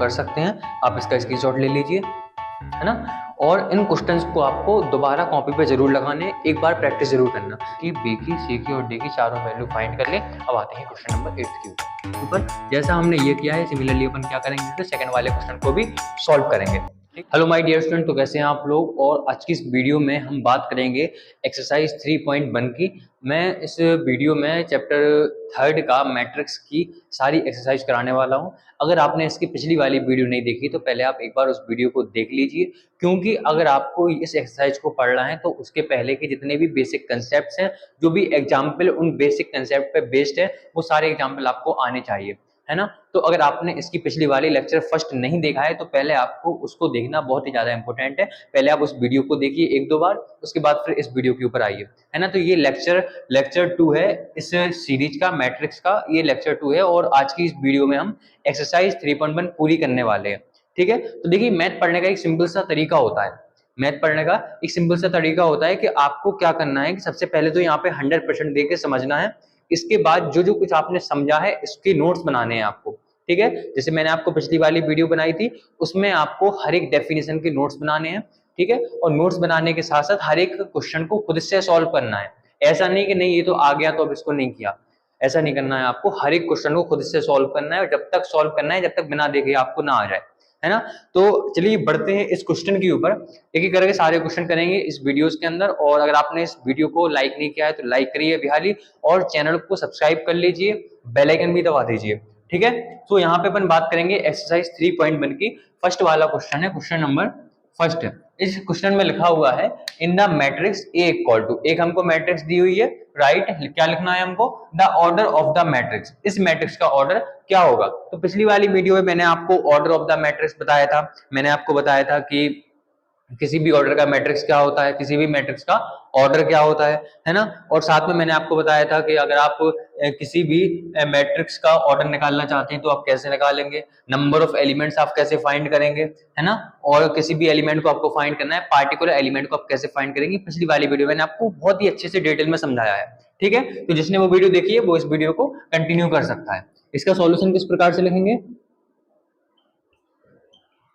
कर सकते हैं, आप इसका स्क्रीनशॉट ले लीजिए, है ना। और इन क्वेश्चंस को आपको दोबारा कॉपी पे जरूर लगाने, एक बार प्रैक्टिस जरूर करना कि बी की, सी की और डी की चारों वैल्यू फाइंड कर ले। अब आते हैं क्वेश्चन नंबर 8 के ऊपर। जैसा हमने ये किया है, सिमिलरली अपन क्या करेंगे कि सेकंड वाले क्वेश्चन को भी सॉल्व करेंगे। हेलो माय डियर स्टूडेंट, तो कैसे हैं आप लोग। और आज की इस वीडियो में हम बात करेंगे एक्सरसाइज 3.1 की। मैं इस वीडियो में चैप्टर 3 का मैट्रिक्स की सारी एक्सरसाइज कराने वाला हूं। अगर आपने इसकी पिछली वाली वीडियो नहीं देखी तो पहले आप एक बार उस वीडियो को देख लीजिए, क्योंकि अगर आपको इस एक्सरसाइज को पढ़ना है तो उसके पहले के जितने भी बेसिक कंसेप्ट्स हैं, जो भी एग्जाम्पल उन बेसिक कंसेप्ट पे बेस्ड है, वो सारे एग्जाम्पल आपको आने चाहिए, है ना। तो अगर आपने इसकी पिछली वाली लेक्चर फर्स्ट नहीं देखा है तो पहले आपको उसको देखना बहुत ही ज्यादा इंपॉर्टेंट है। पहले आप उस वीडियो को देखिए 1-2 बार, उसके बाद फिर इस वीडियो के ऊपर आइए, है ना। तो ये लेक्चर 2 है इस सीरीज का, मैट्रिक्स का ये लेक्चर 2 है। और आज की इस वीडियो में हम एक्सरसाइज 3.1 पूरी करने वाले हैं, ठीक है। तो देखिए, मैथ पढ़ने का एक सिंपल सा तरीका होता है। मैथ पढ़ने का एक सिंपल सा तरीका होता है कि आपको क्या करना है कि सबसे पहले तो यहाँ पे 100% दे के समझना है। इसके बाद जो जो कुछ आपने समझा है इसके नोट्स बनाने हैं आपको, ठीक है। जैसे मैंने आपको पिछली वाली वीडियो बनाई थी, उसमें आपको हर एक डेफिनेशन के नोट्स बनाने हैं, ठीक है। और नोट्स बनाने के साथ साथ हर एक क्वेश्चन को खुद से सॉल्व करना है। ऐसा नहीं कि नहीं ये तो आ गया तो अब इसको नहीं किया, ऐसा नहीं करना है। आपको हर एक क्वेश्चन को खुद से सॉल्व करना है, और जब तक सॉल्व करना है जब तक बिना देखे आपको ना आ जाए, है ना। तो चलिए बढ़ते हैं इस क्वेश्चन के ऊपर। एक एक करके सारे क्वेश्चन करेंगे इस वीडियोस के अंदर। और अगर आपने इस वीडियो को लाइक नहीं किया है तो लाइक करिए बिहाली, और चैनल को सब्सक्राइब कर लीजिए, बेल आइकन भी दबा दीजिए, ठीक है। तो यहाँ पे अपन बात करेंगे एक्सरसाइज 3.1 की। फर्स्ट वाला क्वेश्चन है, क्वेश्चन नंबर फर्स्ट। इस क्वेश्चन में लिखा हुआ है in the matrix A equal to, एक हमको मैट्रिक्स दी हुई है, राइट। क्या लिखना है हमको, the order of the matrix, इस मैट्रिक्स का ऑर्डर क्या होगा। तो पिछली वाली वीडियो में मैंने आपको ऑर्डर ऑफ द मैट्रिक्स बताया था। मैंने आपको बताया था कि किसी भी ऑर्डर का मैट्रिक्स क्या होता है, किसी भी मैट्रिक्स का ऑर्डर क्या होता है ना। और साथ में मैंने आपको बताया था कि अगर आप किसी भी मैट्रिक्स का ऑर्डर निकालना चाहते हैं तो आप कैसे निकालेंगे, नंबर ऑफ एलिमेंट्स आप कैसे फाइंड करेंगे, है ना। और किसी भी एलिमेंट को आपको फाइंड करना है, पार्टिकुलर एलिमेंट को आप कैसे फाइंड करेंगे, पिछली वाली वीडियो मैंने आपको बहुत ही अच्छे से डिटेल में समझाया है, ठीक है। तो जिसने वो वीडियो देखी है वो इस वीडियो को कंटिन्यू कर सकता है। इसका सॉल्यूशन किस प्रकार से लिखेंगे,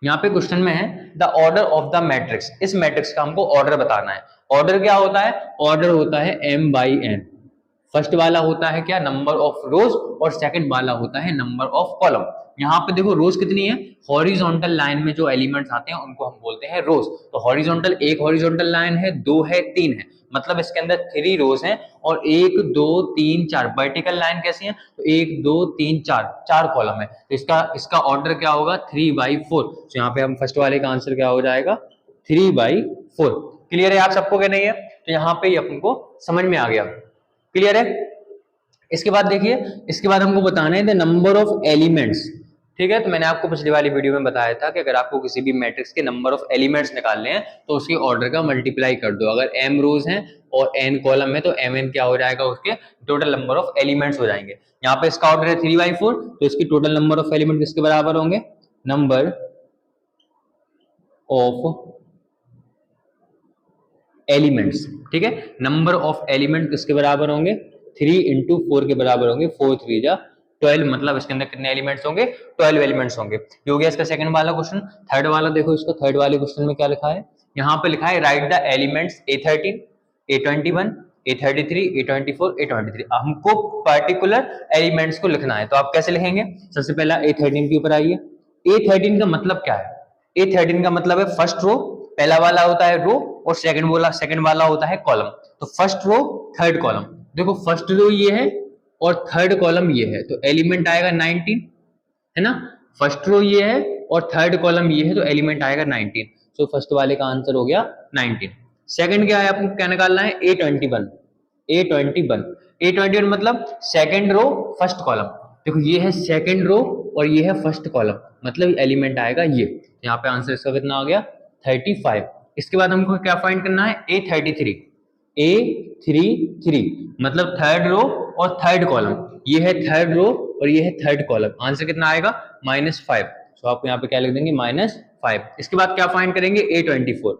यहाँ पे क्वेश्चन में है the order of the matrix, इस मैट्रिक्स का हमको ऑर्डर बताना है। ऑर्डर क्या होता है, ऑर्डर होता है m/n। फर्स्ट वाला होता है क्या, नंबर ऑफ रोज, और सेकंड वाला होता है नंबर ऑफ कॉलम। यहाँ पे देखो रोज कितनी है, हॉरिजॉन्टल लाइन में जो एलिमेंट्स आते हैं उनको हम बोलते हैं रोज। तो हॉरिजॉन्टल, एक हॉरिजॉन्टल लाइन है, 2 है, 3 है, मतलब इसके अंदर 3 रोज हैं, और 1 2 3 4 वर्टिकल लाइन कैसी है, तो 1 2 3 4 4 कॉलम है। तो इसका ऑर्डर क्या होगा, 3/4। तो यहाँ पे हम फर्स्ट वाले का आंसर क्या हो जाएगा, 3/4। क्लियर है आप सबको कि नहीं है। तो यहाँ पे अपन को समझ में आ गया, क्लियर है। इसके बाद देखिए, इसके बाद हमको बताना है द नंबर ऑफ एलिमेंट्स, ठीक है। तो मैंने आपको पिछली वाली वीडियो में बताया था कि अगर आपको किसी भी मैट्रिक्स के नंबर ऑफ एलिमेंट्स निकालने हैं तो उसके ऑर्डर का मल्टीप्लाई कर दो। अगर m रोज हैं और n कॉलम है तो mn क्या हो जाएगा, उसके टोटल नंबर ऑफ एलिमेंट्स हो जाएंगे। यहाँ पे इसका ऑर्डर है 3/4, तो इसकी टोटल नंबर ऑफ एलिमेंट किसके बराबर होंगे, नंबर ऑफ एलिमेंट्स, ठीक है। नंबर ऑफ एलिमेंट किसके बराबर होंगे, 3 × 4 के बराबर होंगे, 4 3 जा 12, मतलब इसके अंदर कितने एलिमेंट्स होंगे, 12 एलिमेंट्स होंगे। ये हो गया इसका सेकंड वाला क्वेश्चन। थर्ड वाला देखो, इसका थर्ड वाले क्वेश्चन में क्या लिखा है, यहाँ पे लिखा है right the elements A13 A21 A33 A24 A23। हमको पर्टिकुलर एलिमेंट्स को लिखना है, तो आप कैसे लिखेंगे, सबसे पहला A13 के ऊपर आइए। A13 का मतलब क्या है, A13 का मतलब है फर्स्ट रो, पहला वाला होता है रो, और सेकंड वाला होता है कॉलम। तो फर्स्ट रो थर्ड कॉलम, देखो फर्स्ट रो ये है और थर्ड कॉलम ये है, तो एलिमेंट आएगा 19, है ना। फर्स्ट रो ये है और थर्ड कॉलम ये है, तो एलिमेंट आएगा 19। तो फर्स्ट वाले का आंसर हो गया 19। सेकंड क्या है, आपको क्या निकालना है, A21 मतलब सेकंड रो फर्स्ट कॉलम। देखो ये है सेकंड रो और ये है फर्स्ट कॉलम, मतलब एलिमेंट आएगा ये। यहाँ पे आंसर इसका कितना आ गया, 35। इसके बाद हमको क्या फाइंड करना है, A33 मतलब थर्ड रो और थर्ड कॉलम, ये है थर्ड रो और ये है थर्ड कॉलम। आंसर कितना आएगा, -5। तो आप यहाँ पे क्या लिख देंगे, -5। इसके बाद क्या फाइंड करेंगे, A24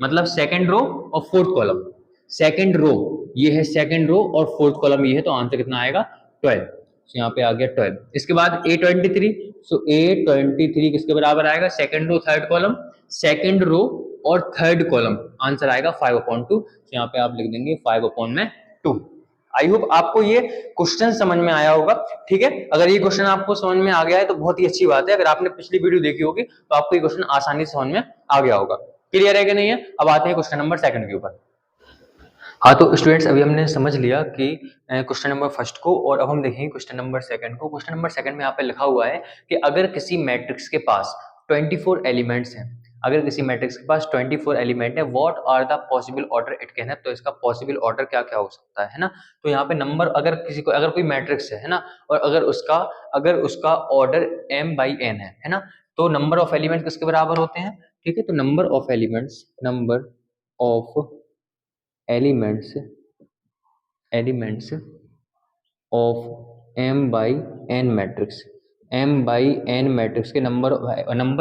मतलब सेकंड रो और फोर्थ कॉलम। सेकंड रो ये है सेकंड रो और फोर्थ कॉलम ये है, तो आंसर कितना आएगा, 12। तो यहाँ पे आ गया 12। इसके बाद A23, सो A23 किसके बराबर आएगा, second row third column, second row और थर्ड कॉलम, आंसर आएगा 5/2। तो यहाँ पे आप लिख देंगे 5/2। आई होप आपको ये क्वेश्चन समझ में आया होगा। ठीक है, अगर ये क्वेश्चन आपको समझ में आ गया है तो बहुत ही अच्छी बात है। अगर आपने पिछली वीडियो देखी होगी तो आपको ये क्वेश्चन आसानी से समझ में आ गया होगा। क्लियर है कि नहीं है? अब आते हैं क्वेश्चन नंबर 2 के ऊपर। हाँ तो स्टूडेंट्स, अभी हमने समझ लिया कि क्वेश्चन नंबर 1 को, और अब हम देखेंगे क्वेश्चन नंबर 2 को। क्वेश्चन नंबर 2 में यहाँ पे लिखा हुआ है कि अगर किसी मैट्रिक्स के पास 24 एलिमेंट्स हैं, अगर किसी मैट्रिक्स के पास 24 एलिमेंट है, what are the possible order it can have. तो इसका पॉसिबल ऑर्डर क्या क्या हो सकता है ना। तो यहाँ पे नंबर, अगर किसी को, अगर कोई मैट्रिक्स है ना, और अगर उसका ऑर्डर m/n है ना, तो नंबर ऑफ एलिमेंट किसके बराबर होते हैं। ठीक है, तो number of elements of m/n matrix, m/n matrix के नंबर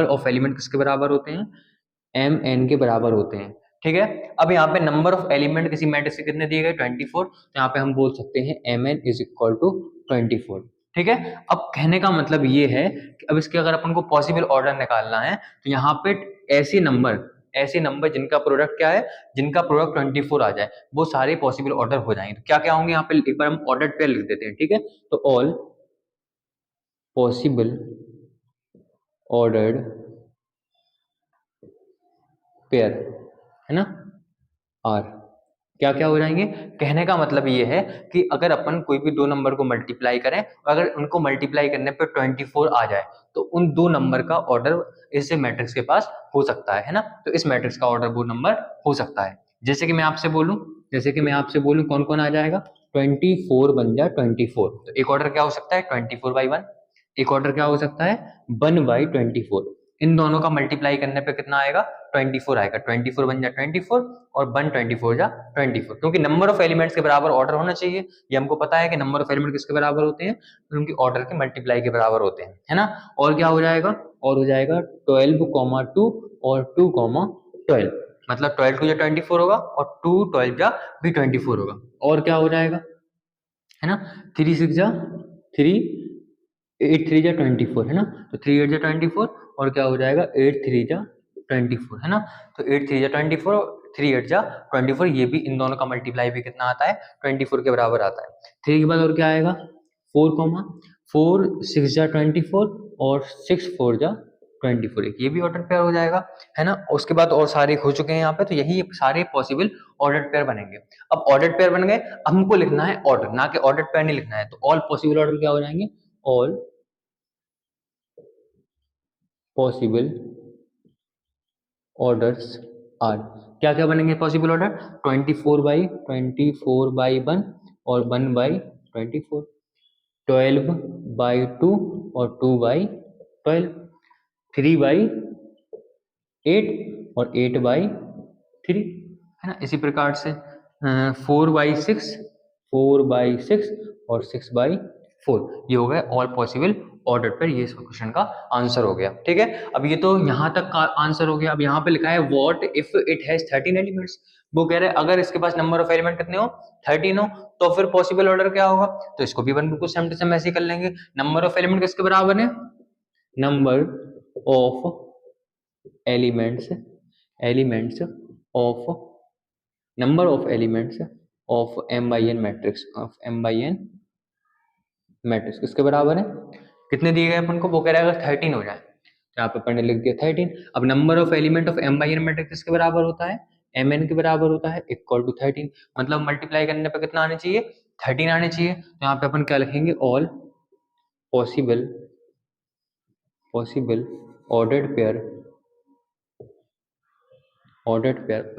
ऑफ एलिमेंट किसके बराबर होते हैं, mn के बराबर होते हैं। ठीक है, अब यहाँ पे नंबर ऑफ एलिमेंट किसी मैट्रिक्स के कितने दिए गए, 24। तो यहाँ पे हम बोल सकते हैं mn = 24। ठीक है, अब कहने का मतलब ये है कि अब इसके अगर अपन को पॉसिबल ऑर्डर निकालना है तो यहाँ पे ऐसे नंबर जिनका प्रोडक्ट क्या है, जिनका प्रोडक्ट 24 आ जाए, वो सारे पॉसिबल ऑर्डर हो जाएंगे। तो क्या क्या होंगे यहाँ पे, एक बार हम ऑर्डर पेयर लिख देते हैं। ठीक है, तो ऑल पॉसिबल ऑर्डर्ड पेयर, है ना, आर क्या क्या हो जाएंगे। कहने का मतलब ये है कि अगर अपन कोई भी दो नंबर को मल्टीप्लाई करें, अगर उनको मल्टीप्लाई करने पे 24 आ जाए, तो उन दो नंबर का ऑर्डर इस मैट्रिक्स के पास हो सकता है ना। तो इस मैट्रिक्स का ऑर्डर वो नंबर हो सकता है। जैसे कि मैं आपसे बोलूं कौन कौन आ जाएगा, 24 बन जाए 24। तो एक ऑर्डर क्या हो सकता है, 24/1। एक ऑर्डर क्या हो सकता है, 1/24। इन दोनों का मल्टीप्लाई करने पे कितना आएगा, 24 आएगा। 24 बन जा 24 और 1/24 जा 24, क्योंकि नंबर ऑफ एलिमेंट्स के बराबर ऑर्डर होना चाहिए। ये हमको पता है कि नंबर ऑफ एलिमेंट किसके बराबर होते हैं, उनकी ऑर्डर के मल्टीप्लाई के बराबर होते हैं, है ना। और क्या हो जाएगा, और हो जाएगा 12,2 और 2,12, मतलब 12 2 24 होगा और 2 12 भी 24 होगा। और क्या हो जाएगा, है ना, 3 6 3 8 3 24, है ना। तो 3 8 24 और क्या हो जाएगा, 8 3 24, है ना। तो 8 3 24, 3 8 24, ये भी इन दोनों का मल्टीप्लाई भी कितना आता है, 24 के बराबर आता है। 3 के बाद और क्या आएगा, 4 6 24 और 6 4 24, ये भी ऑर्डर पेयर हो जाएगा, है ना। उसके बाद और सारे हो चुके हैं यहाँ पे, तो यही सारे पॉसिबल ऑर्डर पेयर बनेंगे। अब ऑर्डर पेयर बन गए, हमको लिखना है ऑर्डर, ना कि ऑर्डर पेयर नहीं लिखना है। तो ऑल पॉसिबल ऑर्डर क्या हो जाएंगे, ऑल पॉसिबल ऑर्डर्स आर, क्या क्या बनेंगे पॉसिबल ऑर्डर, 24/1 और 1/24, 12/2 और 2/12, 3/8 और 8/3, है ना। इसी प्रकार से 4/6 और 6/4, ये हो गए ऑल पॉसिबल ऑर्डर पर। ये इस क्वेश्चन का आंसर हो गया। ठीक है, अब ये तो यहाँ तक का आंसर हो गया। अब यहाँ पे लिखा है what if it has 13 elements. वो कह रहे हैं अगर इसके पास नंबर ऑफ एलिमेंट कितने हो, 13 हो, तो फिर पॉसिबल ऑर्डर क्या होगा। तो इसको भी अपन बिल्कुल सेम टू सेम ऐसे ही कर लेंगे। नंबर ऑफ एलिमेंट किसके बराबर है, number of elements of m/n matrix किसके बराबर है, कितने दिए गए अपन को, वो कह रहा है अगर 13 हो जाए, तो यहाँ पे अपन ने लिख दिया 13। अब number of element of m/n matrix किसके बराबर होता है, mn के बराबर होता है, इक्वल टू 13। मतलब मल्टीप्लाई करने पे कितना आने चाहिए, 13 आने चाहिए। तो यहाँ पे अपन क्या लिखेंगे, ऑल पॉसिबल ऑर्डर्ड पेयर,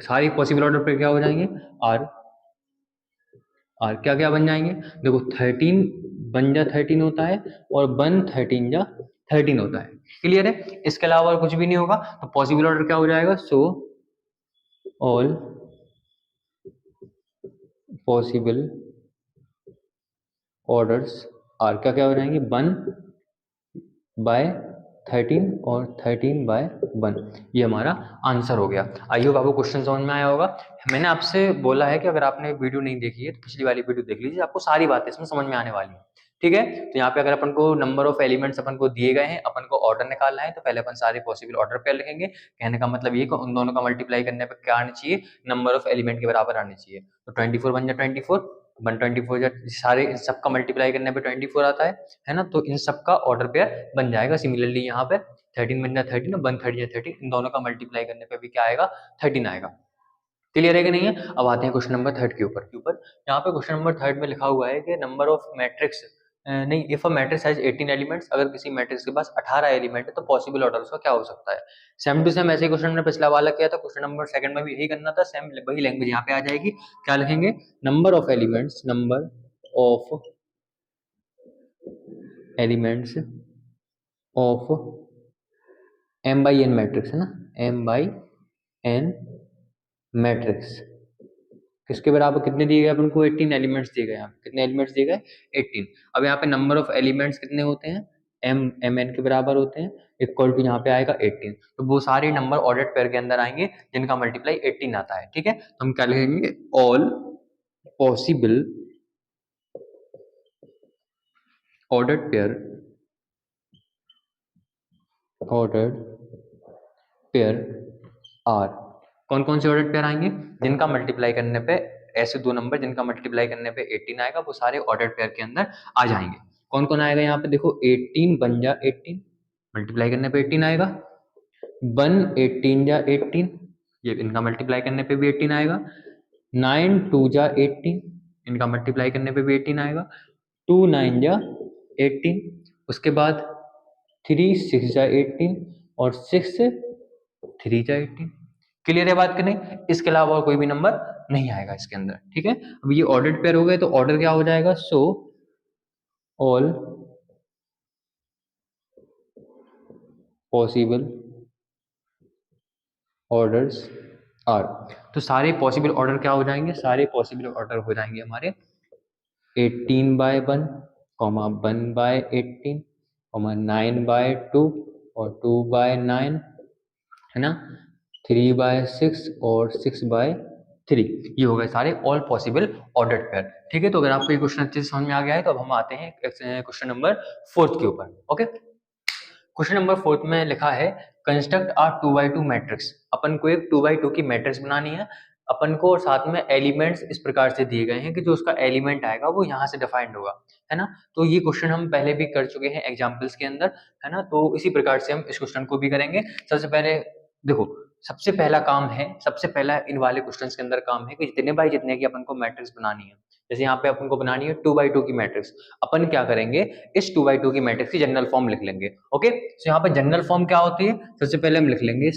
सारी पॉसिबल ऑर्डर पेयर क्या हो जाएंगे, आर क्या क्या बन जाएंगे, देखो 13 बन जा 13 होता है और 1 13 जा 13 होता है। क्लियर है, इसके अलावा और कुछ भी नहीं होगा। तो पॉसिबल ऑर्डर क्या हो जाएगा, so all possible orders are क्या क्या हो जाएंगे, 1/13 और 13/1, ये हमारा आंसर हो गया। आई होप आपको क्वेश्चन समझ में आया होगा। मैंने आपसे बोला है कि अगर आपने वीडियो नहीं देखी है तो पिछली वाली वीडियो देख लीजिए, आपको सारी बातें इसमें समझ में आने वाली है। ठीक है। तो यहाँ पे अगर अपन को नंबर ऑफ एलिमेंट्स अपन को दिए गए हैं, अपन को ऑर्डर निकालना है, तो पहले अपन सारे पॉसिबल ऑर्डर पेयर लिखेंगे। कहने का मतलब ये कि उन दोनों का मल्टीप्लाई करने पे क्या आना चाहिए, नंबर ऑफ एलिमेंट के बराबर आनी चाहिए। तो 24 बन जाए 24, 124 जा, सारे इन सब का मल्टीप्लाई करने पे 24 आता है ना। तो इन सब का ऑर्डर पेयर बन जाएगा। सिमिलरली यहाँ पे 13 बन जाए 13, 130 या 30, इन दोनों का मल्टीप्लाई करने पे भी क्या आएगा, 13 आएगा। क्लियर है कि नहीं है। अब आते हैं क्वेश्चन नंबर थर्ड के ऊपर। यहाँ पे क्वेश्चन नंबर थर्ड में लिखा हुआ है कि नंबर ऑफ मैट्रिक्स, नहीं, if a matrix has 18 elements, अगर किसी मैट्रिक्स के पास 18 एलिमेंट है तो पॉसिबल ऑर्डर उसका क्या हो सकता है। सेम टू सेम ऐसे क्वेश्चन हमने पिछला वाला किया था, क्वेश्चन नंबर सेकंड में भी यही करना था, सेम वही लैंग्वेज यहाँ पे आ जाएगी। क्या लिखेंगे, number of elements of m by n matrix है ना, m by n मैट्रिक्स किसके बराबर, कितने दिए गए अपन को, 18 एलिमेंट्स दिए गए। यहाँ कितने एलिमेंट्स दिए गए, 18। अब यहाँ पे नंबर ऑफ एलिमेंट्स कितने होते हैं, m n के बराबर होते हैं, इक्वल टू यहाँ पे आएगा 18। तो वो सारे नंबर ऑर्डर्ड पेयर के अंदर आएंगे जिनका मल्टीप्लाई 18 आता है। ठीक है, तो हम क्या लिखेंगे, all possible ordered pair are, कौन कौन से ऑर्डर्ड पेयर आएंगे, जिनका मल्टीप्लाई करने पे, ऐसे दो नंबर जिनका मल्टीप्लाई करने पे 18 आएगा, वो सारे ऑर्डर्ड पेयर के अंदर आ जाएंगे। कौन कौन आएगा यहाँ पे देखो, 18 बन जा 18, मल्टीप्लाई करने पे 18 आएगा, 1 18 जा 18, ये इनका मल्टीप्लाई करने पे भी 18 आएगा, 9 2 जा 18, इनका मल्टीप्लाई करने पे भी 18 आएगा, 2 9 जा 18, उसके बाद 3 6 जा 18 और 6 3 जा 18। क्लियर है बात करने, इसके अलावा और कोई भी नंबर नहीं आएगा इसके अंदर। ठीक है, अब ये ऑर्डर्ड पेयर हो गए, तो ऑर्डर क्या हो जाएगा, so all possible orders are, तो सारे पॉसिबल ऑर्डर क्या हो जाएंगे, सारे पॉसिबल ऑर्डर हो जाएंगे हमारे 18 बाय 1, 1 बाय 18, 9 बाय 2 और 2 बाय 9, है ना, 3 बाय 6 और 6 बाय 3। ये हो गए सारे ऑल पॉसिबल ऑर्डर्ड पेयर। ठीक है, तो अगर आपको ये क्वेश्चन अच्छे से समझ में आ गया है तो अब हम आते हैं क्वेश्चन नंबर फोर्थ के ऊपर। ओके, क्वेश्चन नंबर फोर्थ में लिखा है, कंस्ट्रक्ट आ 2x2 मैट्रिक्स। अपन को एक 2x2 की मैट्रिक्स बनानी है अपन को, और साथ में एलिमेंट्स इस प्रकार से दिए गए हैं कि जो उसका एलिमेंट आएगा वो यहाँ से डिफाइंड होगा, है ना। तो ये क्वेश्चन हम पहले भी कर चुके हैं एग्जाम्पल्स के अंदर, है ना। तो इसी प्रकार से हम इस क्वेश्चन को भी करेंगे। सबसे पहले देखो, सबसे पहला काम है, सबसे पहला इन वाले क्वेश्चंस के अंदर काम है कि जितने बाय जितने की अपन को मैट्रिक्स बनानी है। जैसे यहाँ पे अपन को बनानी है 2x2 की मैट्रिक्स, अपन क्या करेंगे, इस 2x2 की मैट्रिक्स की जनरल फॉर्म लिख लेंगे। ओके, तो यहाँ पे जनरल फॉर्म क्या होती है, सबसे पहले हम लिख लेंगे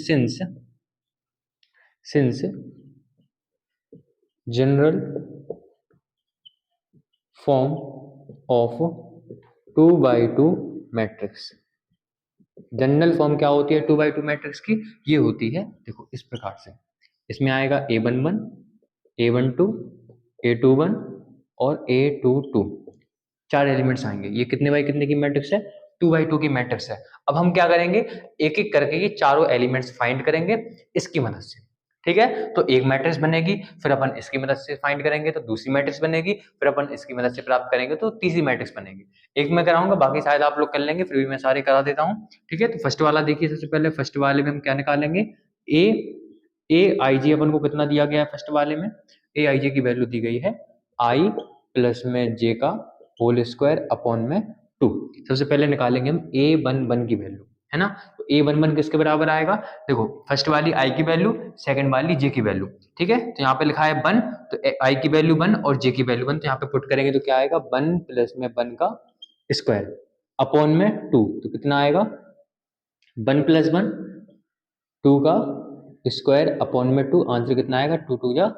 since general form of 2x2 matrix. General form क्या होती है 2x2 मैट्रिक्स की, ये होती है देखो इस प्रकार से, इसमें आएगा A11 A12 A21 और A22, 4 एलिमेंट्स आएंगे। ये कितने बाई कितने की मैट्रिक्स है, 2x2 की मैट्रिक्स है। अब हम क्या करेंगे, एक एक करके ये चारों एलिमेंट्स फाइंड करेंगे इसकी मदद से। ठीक है, तो एक मैट्रिक्स बनेगी, फिर अपन इसकी मदद से फाइंड करेंगे तो दूसरी मैट्रिक्स बनेगी, फिर अपन इसकी मदद से प्राप्त करेंगे तो तीसरी मैट्रिक्स बनेगी। एक मैं कराऊंगा, बाकी शायद आप लोग कर लेंगे, फिर भी मैं सारे करा देता हूँ। ठीक है, तो फर्स्ट वाला देखिए, सबसे पहले फर्स्ट वाले में हम क्या निकालेंगे, ए आई जी अपन को कितना दिया गया है फर्स्ट वाले में, ए आई जी की वैल्यू दी गई है आई प्लस में जे का होल स्क्वायर अपॉन में 2। सबसे पहले निकालेंगे हम A11 की वैल्यू, है ना। तो A11 किसके बराबर आएगा, देखो फर्स्ट वाली I की वैल्यू, सेकंड वाली J की वैल्यू। ठीक है, तो यहाँ पे लिखा है 1, तो I की वैल्यू 1 और J की वैल्यू 1, तो यहाँ पे पुट करेंगे तो क्या आएगा, 1 प्लस में 1 का स्क्वायर अपॉन में 2, तो कितना आएगा 1 प्लस 1 2 का स्क्वायर अपॉन में 2, आंसर कितना आएगा 2 2 जा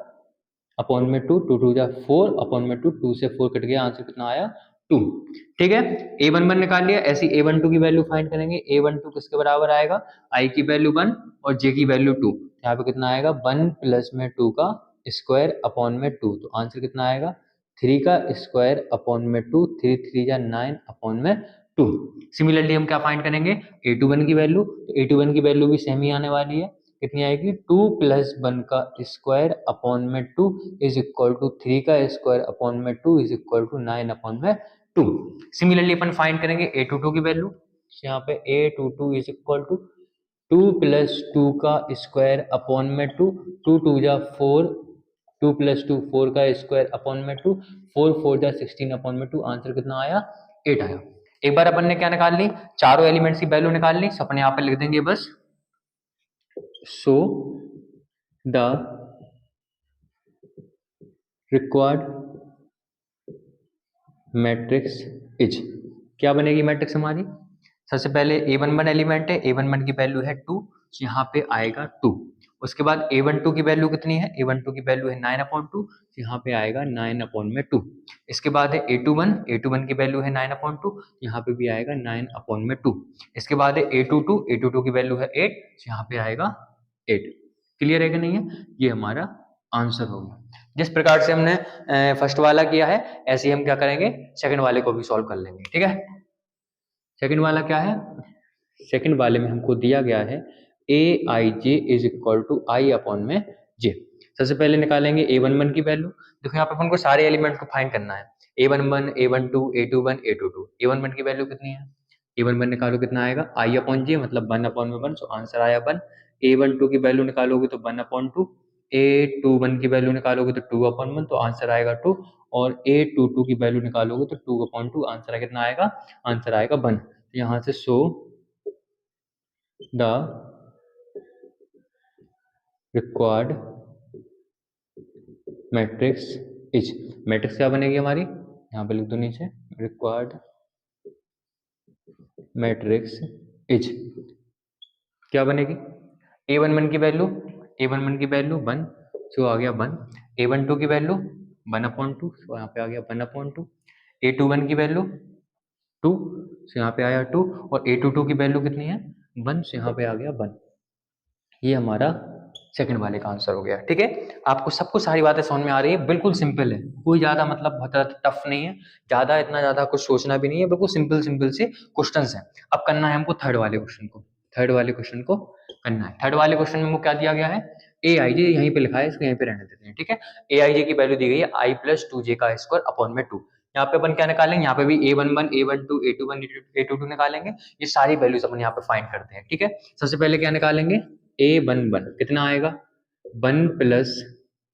अपॉन में 2 2 2 जा 4 अपॉन में 2 2 से 4 कट गया, आंसर कितना आया 2। ठीक है, A11 निकाल लिया, ऐसी A12 की वैल्यू फाइंड करेंगे। A12 किसके बराबर आएगा, I की वैल्यू 1 और J की वैल्यू 2, यहाँ पे कितना आएगा 1 प्लस में 2 का स्क्वायर अपॉन में 2, तो आंसर कितना आएगा 3 का स्क्वायर अपॉन में 2, 3 3 जा 9 अपॉन में 2। सिमिलरली हम क्या फाइंड करेंगे, A21 की वैल्यू, तो A21 की वैल्यू भी सेम ही आने वाली है, कितनी आएगी 2 प्लस 1 का स्क्वायर अपॉन में 2 इज इक्वल टू 3 का स्क्वायर अपॉन में 2 इज इक्वल टू 9 अपॉन में 2। सिमिलरली अपन फाइंड करेंगे A22 की वैल्यू, यहाँ पे A22 is equal to 2 plus 2 का स्क्वायर अपॉन में 2, 2 2 जा 4, 2 प्लस 2 4 का स्क्वायर अपॉन में 2, 4 4 जा 16 अपॉन में 2। आंसर कितना आया? 8 आया। एक बार अपन ने क्या निकाल ली, चारों एलिमेंट्स की वैल्यू निकाल ली। अपन यहाँ पे लिख देंगे बस so the required matrix is, क्या बनेगी मैट्रिक्स हमारी? सबसे पहले A11 एलिमेंट है, A11 की वैल्यू है 2, तो यहाँ पे आएगा 2। उसके बाद A12 की वैल्यू कितनी है? A12 की वैल्यू है 9/2, तो यहाँ पे आएगा 9/2। इसके बाद है A21 की वैल्यू है 9/2, यहाँ पे भी आएगा 9/2। इसके बाद है A22 की वैल्यू है 8, तो यहाँ पे आएगा 8। क्लियर है कि नहीं है? ये हमारा आंसर होगा। जिस प्रकार से हमने फर्स्ट वाला किया है, ऐसे ही हम क्या करेंगे, सेकंड वाले को भी सॉल्व कर लेंगे। ठीक है, सेकंड वाला क्या है? सेकंड वाले में हमको दिया गया है Aij is equal to i upon में जे। सबसे पहले निकालेंगे A11 की वैल्यू। देखो यहाँ पे अपन को सारे एलिमेंट को फाइंड करना है, A11, A12, A21, A22। A11 की वैल्यू कितनी है? A11 निकालो कितना आएगा? आई अपॉन जे, मतलब 1/1, सो आंसर आया 1। A12 की वैल्यू निकालोगे तो 1/2, A21 की वैल्यू निकालोगे तो 2/1, तो आंसर आएगा 2। और A22 की वैल्यू निकालोगे तो 2/2, आंसर कितना आएगा? आंसर आएगा 1। तो यहाँ से so the required matrix is, matrix क्या बनेगी हमारी? यहाँ पे लिख दो नीचे, रिक्वायर्ड मैट्रिक्स इज क्या बनेगी? A11 की वैल्यू, A11 की वैल्यू 1, सो आ गया 1। A12 की वैल्यू 1/2, सो यहाँ पे आ गया 1/2। A21 की वैल्यू 2, सो यहाँ पे आया 2। और A22 की वैल्यू कितनी है? 1, सो यहाँ पे आ गया 1। ये हमारा सेकंड वाले का आंसर हो गया। ठीक है, आपको सबको सारी बातें समझ में आ रही है? बिल्कुल सिंपल है, कोई ज्यादा मतलब बहुत ज्यादा टफ नहीं है, ज्यादा इतना ज्यादा कुछ सोचना भी नहीं है, बिल्कुल सिंपल सिंपल से क्वेश्चंस हैं। अब करना है हमको थर्ड वाले क्वेश्चन को, थर्ड वाले क्वेश्चन को करना है। थर्ड वाले क्वेश्चन में हमको क्या दिया गया है? Aij यहीं पे लिखा है, इसको यहीं पे रहने देते हैं। ठीक है, Aij की वैल्यू दी गई है i प्लस 2j का स्क्वायर अपॉन में 2। यहाँ पे अपन क्या निकालेंगे? यहाँ पे भी A11, A12, A21, A22 निकालेंगे। ये सारी वैल्यूज अपन यहाँ पे फाइंड करते हैं। ठीक है, सबसे पहले क्या निकालेंगे? A11 कितना आएगा? 1 प्लस,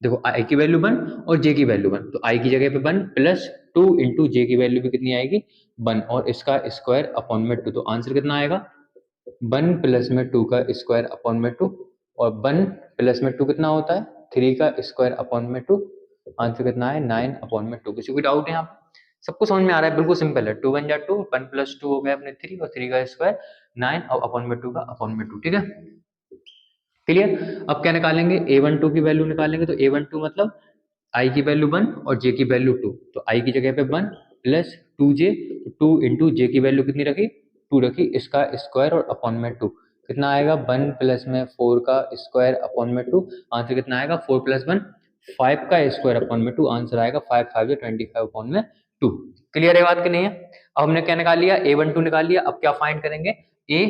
देखो i की वैल्यू 1 और j की वैल्यू 1, तो i की जगह पे 1 प्लस 2 इंटू j की वैल्यू भी कितनी आएगी? 1, और इसका स्क्वायर अपॉन में 2, तो आंसर कितना आएगा? 1 प्लस में 2 का स्क्वायर अपॉन में 2, और 1 प्लस में 2 कितना होता है? 3 का स्क्वायर अपॉन में 2। आंसर कितना है? 9 अपॉन में 2। किसी को डाउट है यहाँ पे? सबको समझ में आ रहा है? बिल्कुल सिंपल है। 2 1 जा 2, 1 प्लस 2 हो गया अपने 3, और 3 का स्क्वायर 9, और अपॉन में 2 का अपॉन में 2। ठीक है, क्लियर? अब क्या निकालेंगे? A12 की वैल्यू निकालेंगे, तो A12 मतलब i की वैल्यू 1 और j की वैल्यू 2, तो i की जगह पे 1 प्लस 2j, 2 इंटू j की वैल्यू कितनी रखी? 2 रखी, इसका स्क्वायर और अपॉन में 2, कितना आएगा? 1 प्लस में 4 का स्क्वायर अपॉन में 2, आंसर कितना आएगा? 4 प्लस 1 5 का स्क्वायर अपॉन में 2, आंसर आएगा 5 5 25 अपॉन में 2। क्लियर है बात कि नहीं है? अब हमने क्या निकाल लिया? A12 निकाल लिया। अब क्या फाइंड करेंगे? A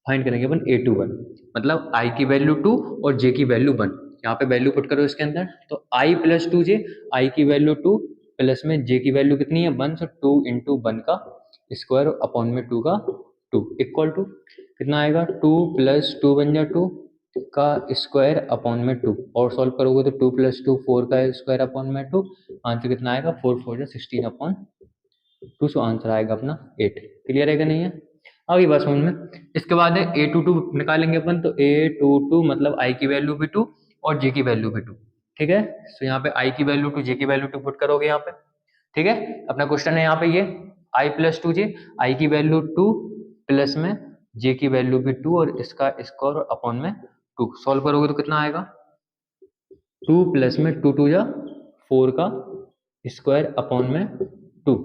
फाइंड करेंगे अपन A21, मतलब i की वैल्यू 2 और j की वैल्यू 1। यहाँ पे वैल्यू पुट करो इसके अंदर, तो i प्लस 2j, i की वैल्यू 2 प्लस में j की वैल्यू कितनी है? 1, तो 2 इंटू 1 का स्क्वायर अपॉन में 2 का 2 इक्वल टू कितना आएगा? 2 प्लस 2 बन जा 2 का स्क्वायर अपॉन में 2, और सॉल्व करोगे तो 2 प्लस 2 4 का स्क्वायर अपॉन में 2, आंसर कितना आएगा? 4 4 जा 16 अपॉन 2, सो आंसर आएगा अपना 8। क्लियर है कि नहीं है? आगे बात समझ में। इसके बाद है A22 निकालेंगे अपन, तो A22 मतलब i की वैल्यू भी 2 और j की वैल्यू भी 2। ठीक है, तो यहाँ पे i की वैल्यू 2, j की वैल्यू 2 पुट करोगे यहाँ पे। ठीक है, अपना क्वेश्चन है यहाँ पे ये i प्लस 2j, i की वैल्यू 2 प्लस में j की वैल्यू भी 2 और इसका स्क्वायर अपॉन में 2, सॉल्व करोगे तो कितना आएगा? 2 प्लस में 2 2 जा 4 का स्क्वायर अपॉन में 2,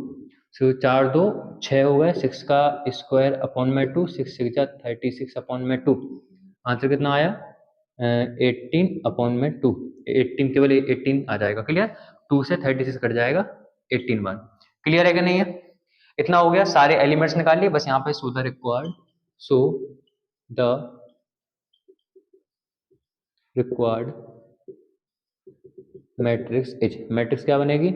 सो 4 2 6 हो गए, 6 का स्क्वायर अपॉन में 2, 6 6 जा 36 अपॉन में 2, आंसर कितना आया? 18 अपॉन में 2, 18 केवल 18 आ जाएगा। क्लियर? 2 से 36 कट जाएगा, 18 1। क्लियर है कि नहीं है? इतना हो गया, सारे एलिमेंट्स निकाल लिए, बस यहाँ पे so the required, so the required matrix is, matrix क्या बनेगी?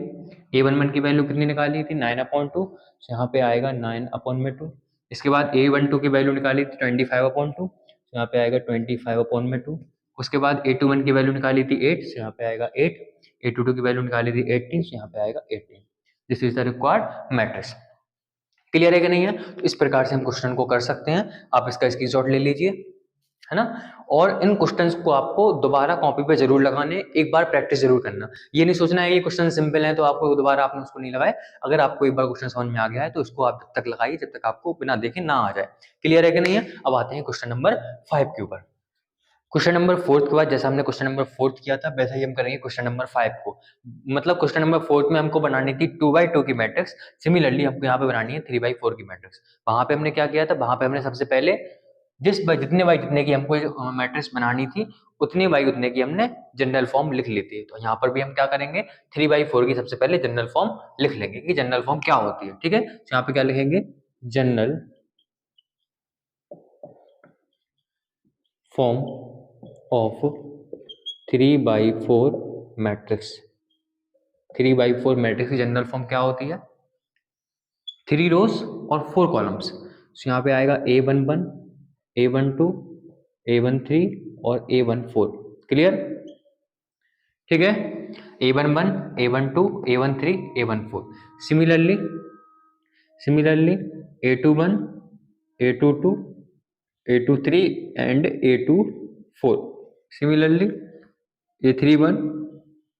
A11 की वैल्यू कितनी निकाली थी 9/2, यहाँ पे आएगा 9/2। इसके बाद A12 की वैल्यू निकाली थी 25/2, यहाँ पे आएगा 25/2। उसके बाद A21 की वैल्यू निकाली थी 8, यहाँ पे आएगा 8। A22 की वैल्यू निकाली थी 18, यहाँ पे आएगा 18। This is the required matrix. Clear है कि नहीं है? तो इस प्रकार से हम क्वेश्चन को कर सकते हैं। आप इसका स्क्रीनशॉट ले लीजिए, है ना। और इन क्वेश्चंस को आपको दोबारा कॉपी पे जरूर लगाने, एक बार प्रैक्टिस जरूर करना। ये नहीं सोचना है कि क्वेश्चन सिंपल है तो आपको दोबारा आपने उसको नहीं लगाए। अगर आपको एक बार क्वेश्चन समझ में आ गया है तो उसको आप जब तक लगाइए जब तक आपको बिना देखे ना आ जाए। क्लियर है कि नहीं है? अब आते हैं क्वेश्चन नंबर 5 के ऊपर। क्वेश्चन नंबर 4 के बाद जैसा हमने क्वेश्चन नंबर 4 किया था वैसा ही हम करेंगे क्वेश्चन नंबर 5 को। मतलब क्वेश्चन नंबर 4 में हमको बनानी थी 2/2 की मैट्रिक्स, सिमिलरली हमको यहाँ पे बनानी है 3/4 की मैट्रिक्स। वहां पे हमने क्या किया था, वहां पे हमने सबसे पहले जितने बाई जितने की हमको मैट्रिक्स बनानी थी उतने बाई उतने की हमने जनरल फॉर्म लिख ली थी। तो यहाँ पर भी हम क्या करेंगे 3/4 की सबसे पहले जनरल फॉर्म लिख लेंगे कि जनरल फॉर्म क्या होती है। ठीक है, यहाँ पे क्या लिखेंगे, general form of 3/4 matrix. 3/4 matrix की जनरल फॉर्म क्या होती है, 3 रोज और 4 कॉलम्स। तो यहाँ पे आएगा A11, A12, A13 और A14। क्लियर? ठीक है, A11, A12, A13, A14। Similarly A21, A22, A23 and A24। Similarly A31,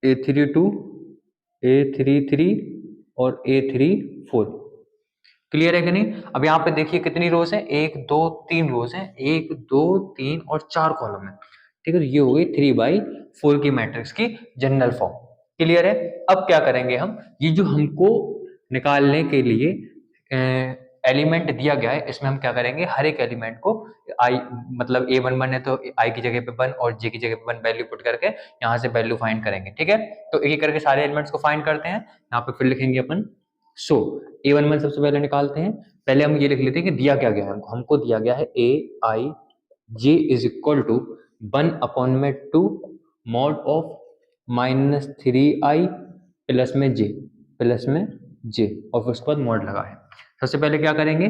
A32, A33 और A34। क्लियर है कि नहीं? अब यहाँ पे देखिए कितनी रोज है, 1 2 3 रोज है, 1 2 3 और 4 कॉलम है। ठीक है, तो ये हो गई 3/4 की मैट्रिक्स की जनरल फॉर्म। क्लियर है? अब क्या करेंगे हम, ये जो हमको निकालने के लिए एलिमेंट दिया गया है इसमें हम क्या करेंगे, हर एक एलिमेंट को आई मतलब A11 है तो आई की जगह पे 1 और जे की जगह पे 1 वैल्यू पुट करके यहाँ से वैल्यू फाइंड करेंगे। ठीक है, तो एक एक करके सारे एलिमेंट्स को फाइंड करते हैं। यहाँ पे फिर लिखेंगे अपन सो A11 सबसे पहले निकालते हैं। पहले हम ये लिख लेते हैं कि दिया क्या गया है हमको दिया गया है Aij is equal to 1/2 mod of -3i plus में j और फिर उसके बाद मॉड लगा है। सबसे पहले क्या करेंगे,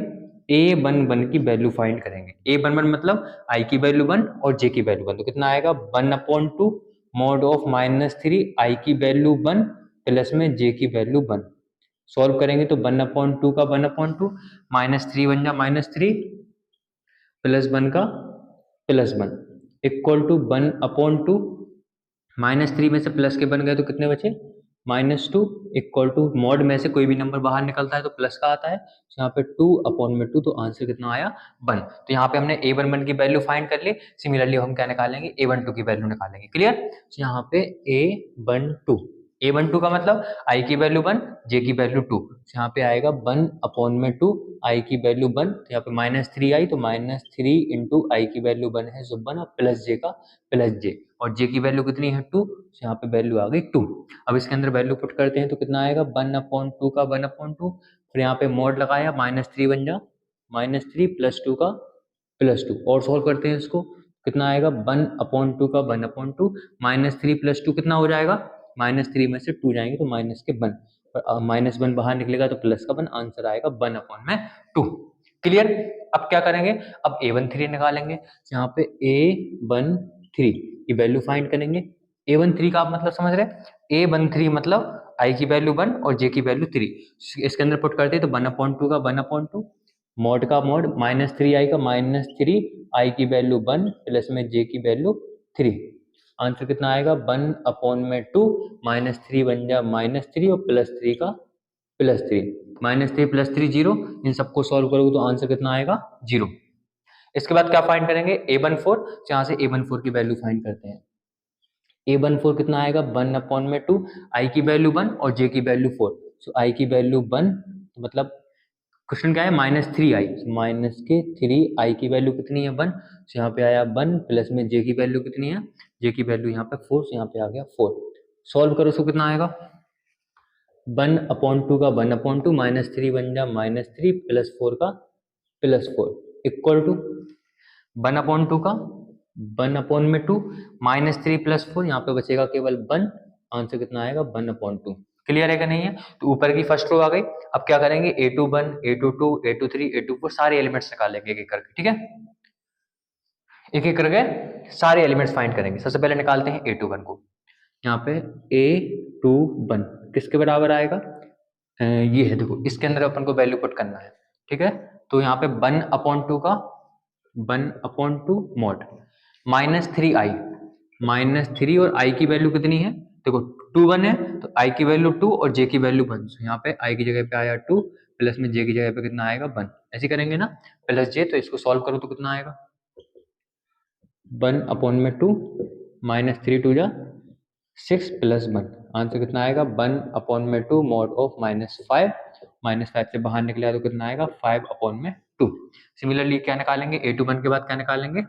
A11 की वैल्यू फाइंड करेंगे। A11 मतलब i की वैल्यू 1 और j की वैल्यू 1, तो कितना आएगा 1/2 मॉड ऑफ -3 i की वैल्यू 1 प्लस में j की वैल्यू 1। सॉल्व करेंगे तो 1/2 का 1/2 -3 बन जा -3 प्लस 1 का +1 इक्वल टू 1/2 -3 में से प्लस के बन गए तो कितने बचे -2 इक्वल टू मॉड में से कोई भी नंबर बाहर निकलता है तो प्लस का आता है, तो यहाँ पे 2/2 तो आंसर कितना आया 1। तो यहाँ पे हमने A11 की वैल्यू फाइंड कर ली। सिमिलरली हम क्या निकालेंगे A12 की वैल्यू निकालेंगे। क्लियर? तो यहाँ पे A12 का मतलब i की वैल्यू 1 j की वैल्यू 2, यहाँ पे आएगा 1/2 i की वैल्यू 1, तो यहाँ पे -3i तो -3 इंटू आई की वैल्यू 1 है जो 1 प्लस j का प्लस j और j की वैल्यू कितनी है 2, तो यहाँ पे वैल्यू आ गई 2। अब इसके अंदर वैल्यू पुट करते हैं तो कितना आएगा 1/2 का 1/2, फिर यहाँ पे मॉड लगाया -3 बन जा -3 प्लस 2 का +2 और सॉल्व करते हैं इसको, कितना आएगा 1/2 का 1/2 -3 प्लस 2 कितना हो जाएगा, -3 में से 2 जाएंगे तो माइनस के 1 और -1 बाहर निकलेगा तो प्लस का 1, आंसर आएगा 1/2। क्लियर? अब क्या करेंगे, अब A13 निकालेंगे। यहाँ पे A13 की वैल्यू फाइंड करेंगे। A13 का आप मतलब समझ रहे, A13 मतलब i की वैल्यू 1 और j की वैल्यू 3, इसके अंदर पुट करते हैं तो 1/2 का 1/2 मॉड का मॉड -3i का -3 i की वैल्यू 1 प्लस में j की वैल्यू 3, आंसर कितना आएगा 1/2 -3 बन जा -3 और +3 का +3, -3 +3 0, इन सबको सॉल्व करोगे तो आंसर कितना आएगा 0। इसके बाद क्या फाइंड करेंगे A14, यहाँ से A14 की वैल्यू फाइंड करते हैं। A14 कितना आएगा 1/2 i की वैल्यू 1 और j की वैल्यू 4, सो i की वैल्यू 1 मतलब क्वेश्चन क्या है -3i, माइनस के 3i की वैल्यू कितनी है 1, तो यहाँ पे आया 1 प्लस में j की वैल्यू कितनी है, j की वैल्यू यहाँ पे 4, यहाँ पे आ गया 4। सॉल्व करो उसको कितना आएगा 1/2 का 1/2 -3 बन जा -3 प्लस 4 का +4 इक्वल टू 1/2 का 1/2 -3 + 4, यहाँ पे बचेगा केवल 1, आंसर कितना आएगा 1/2। क्लियर है कि नहीं है? तो ऊपर की फर्स्ट रो आ गई। अब क्या करेंगे, A21, A22, A23, A24 सारे एलिमेंट्स निकालेंगे एक एक करके, ठीक है? एक एक करके सारे एलिमेंट्स फाइंड करेंगे। सबसे पहले निकालते हैं A21 को। यहाँ पे A21 किसके बराबर आएगा? ये है, देखो इसके अंदर अपन को वैल्यू पुट करना है, ठीक है? तो यहाँ पे 1/2 का 1/2 मॉड -3i, -3 और i की वैल्यू कितनी है? देखो 2 1 है तो i की वैल्यू 2 और j की वैल्यू 1। तो यहाँ पे i की जगह पे आया 2 प्लस में j की जगह पे कितना आएगा 1। ऐसे करेंगे ना, प्लस j, तो इसको सॉल्व करो तो कितना आएगा 1/2 -3 2 जा 6 प्लस 1, आंसर कितना आएगा 1/2 मॉड ऑफ -5, -5 से बाहर निकला तो कितना आएगा 5/2। सिमिलरली क्या निकालेंगे, A21 के बाद क्या निकालेंगे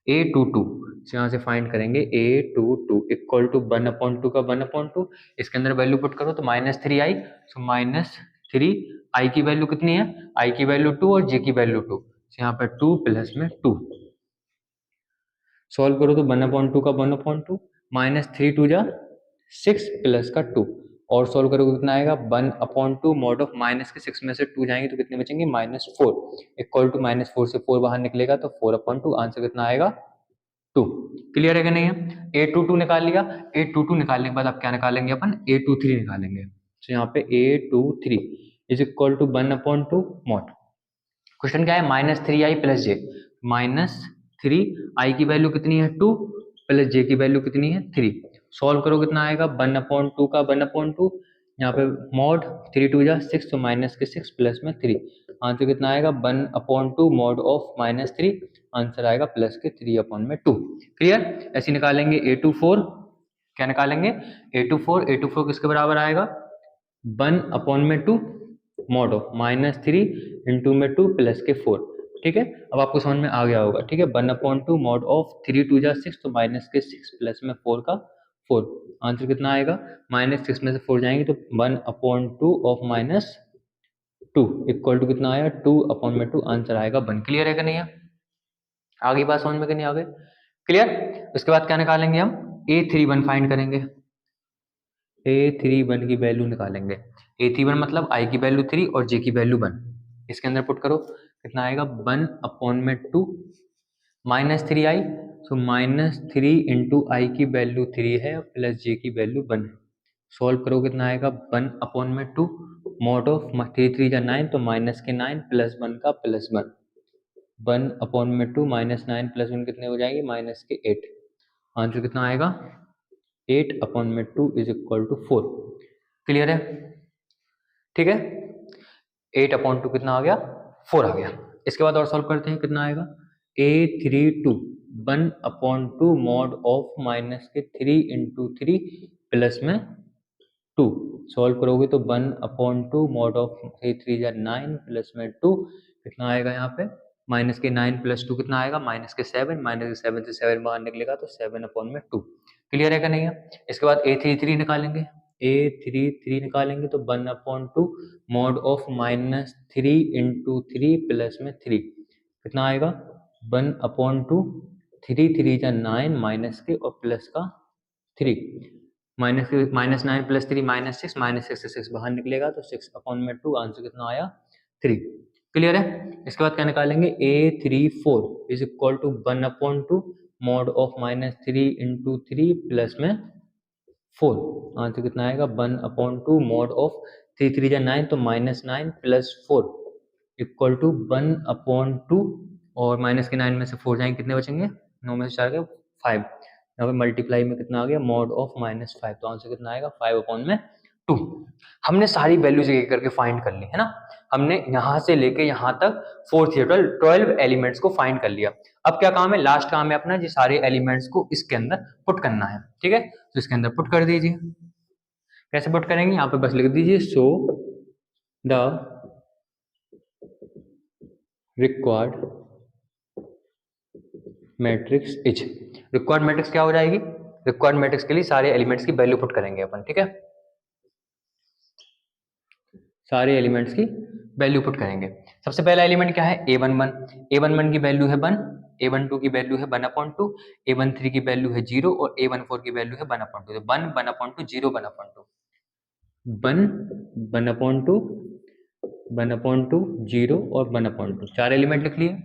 A22, यहाँ से फाइंड करेंगे A22 इक्वल टू 1/2 का 1/2, इसके अंदर वैल्यू पुट करो तो -3i, सो -3 i की वैल्यू कितनी है, i की वैल्यू 2 और j की वैल्यू 2, यहाँ पे 2 प्लस में 2, सॉल्व करो तो 1/2 का 1/2 -3 2 जा 6 प्लस का 2, और सॉल्व करोगे कितना आएगा 1/2 मॉड ऑफ माइनस के 6 में से 2 जाएंगे तो कितने बचेंगे -4 इक्वल टू -4 से 4 बाहर निकलेगा तो 4/2, आंसर कितना आएगा 2। क्लियर है कि नहीं है? A22 निकाल लिया। A22 निकालने के बाद आप क्या निकालेंगे अपन A23 निकालेंगे। तो यहाँ पे A23 is equal to 1/2 mod, question क्या है -3i प्लस जे, -3i की वैल्यू कितनी है 2 प्लस j की वैल्यू कितनी है 3, सॉल्व करो कितना आएगा 1/2 का 1/2, यहाँ पे मॉड 3 2 जा 6 तो माइनस के 6 प्लस में 3, आंसर कितना आएगा 1/2 मॉड ऑफ -3, आंसर आएगा प्लस के 3/2। क्लियर? ऐसे निकालेंगे A24, क्या निकालेंगे A24 किसके बराबर आएगा 1/2 मॉड ऑफ -3 इंटू में 2 प्लस के 4, ठीक है? अब आपको समझ में आ गया होगा, ठीक है? 1/2 मॉड ऑफ 3 2 जा 6 तो माइनस के 6 प्लस में 4 का 4, आंसर कितना आएगा -6 में से 4 जाएंगे तो 1/2 ऑफ -2 इक्वल टू कितना आया 2/2, आंसर आएगा 1। क्लियर है कि नहीं है? आगे बात समझ में कि नहीं आ गई? क्लियर? उसके बाद क्या निकालेंगे हम A31 फाइंड करेंगे। A31 की वैल्यू निकालेंगे। A31 मतलब i की वैल्यू 3 और j की वैल्यू 1, इसके अंदर पुट करो कितना आएगा 1/2 -3i, सो -3 इंटू आई की वैल्यू 3 है प्लस j की वैल्यू 1 है, सॉल्व करो कितना आएगा 1/2 मॉड ऑफ 3 3 जा 9 तो माइनस के 9 प्लस 1 का प्लस 1, 1/2 -9 प्लस 1 कितने हो जाएंगे माइनस के 8, आंसर कितना आएगा 8/2 इज इक्वल टू 4। क्लियर है? ठीक है, 8/2 कितना आ गया 4 आ गया। इसके बाद और सॉल्व करते हैं, कितना आएगा A32 1/2 मॉड ऑफ माइनस के 3 इंटू 3 प्लस में 2, सॉल्व करोगे तो 1/2 मॉड ऑफ 3 3 जा 9 प्लस में 2 कितना आएगा यहाँ पे माइनस के 9 प्लस 2 कितना आएगा माइनस के 7, माइनस के 7 से 7 बाहर निकलेगा तो 7/2। क्लियर है क्या नहीं है? इसके बाद A33 निकालेंगे। A33 निकालेंगे तो 1/2 मॉड ऑफ -3 इंटू 3 प्लस में 3 कितना आएगा 1/2 3 3 जा 9 माइनस के और प्लस का 3, -9 प्लस 3 -6, -6 से 6 बाहर निकलेगा तो 6/2, आंसर कितना आया 3। क्लियर है? इसके बाद क्या निकालेंगे A34 is equal to 1/2 mod of -3 into 3 plus में 4, आंसर कितना आएगा 1/2 मॉड ऑफ 3 3 जा 9 तो -9 प्लस 4 इक्वल टू 1/2, और माइनस के 9 में से 4 जाएंगे कितने बचेंगे 9 में से 4 गए 5, यहाँ पे मल्टीप्लाई में कितना आ गया मॉड ऑफ -5, तो आंसर कितना आएगा 5/2। हमने सारी वैल्यूज एक करके फाइंड कर ली है ना, हमने यहाँ से लेके यहाँ तक 4 से 12 एलिमेंट्स को फाइंड कर लिया। अब क्या काम है, लास्ट काम है अपना ये सारे एलिमेंट्स को इसके अंदर पुट करना है, ठीक है? तो इसके अंदर पुट कर दीजिए। कैसे पुट करेंगे, यहाँ पे बस लिख दीजिए so the required matrix is, required matrix क्या हो जाएगी, रिक्वायर्ड मैट्रिक्स के लिए सारे एलिमेंट्स की वैल्यू पुट करेंगे अपन, ठीक है? सारे एलिमेंट्स की वैल्यू पुट करेंगे। सबसे पहला एलिमेंट क्या है A11 की वैल्यू है 1, A12 की वैल्यू है 1/2, A13 की वैल्यू है 0 और A14 की वैल्यू है 1/2, तो 1 1/2 0 1/2। वन, 1/2, 1/2, 0 और 1/2, 4 एलिमेंट लिख लिए।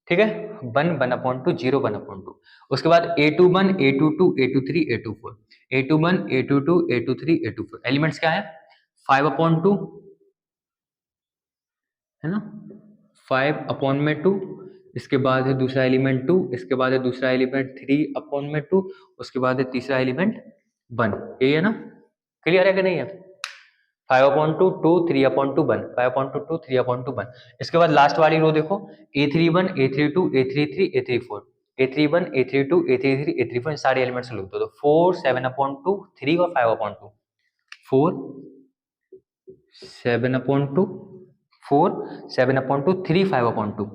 ठीक है, 1/2, 0, 1/2। उसके बाद A21, A22, A23, A24, A21, A22, A23, A24 elements क्या है? 5/2 है ना, 5/2। इसके बाद है दूसरा एलिमेंट 2, इसके बाद है दूसरा एलिमेंट 3/2, उसके बाद है तीसरा एलिमेंट 1। ये है ना, क्लियर है कि नहीं है? 5/2, 2, 3/2, 1, 5/2, 2, 3/1। इसके बाद लास्ट वाली रो देखो, A31, A32, A33, A34, A31, A32, A33, A34, सारे एलिमेंट्स लिख दो। तो 4, 7/2, 3 और 5/2, 4, 7/2, 4, 7/2, 3, 5/2,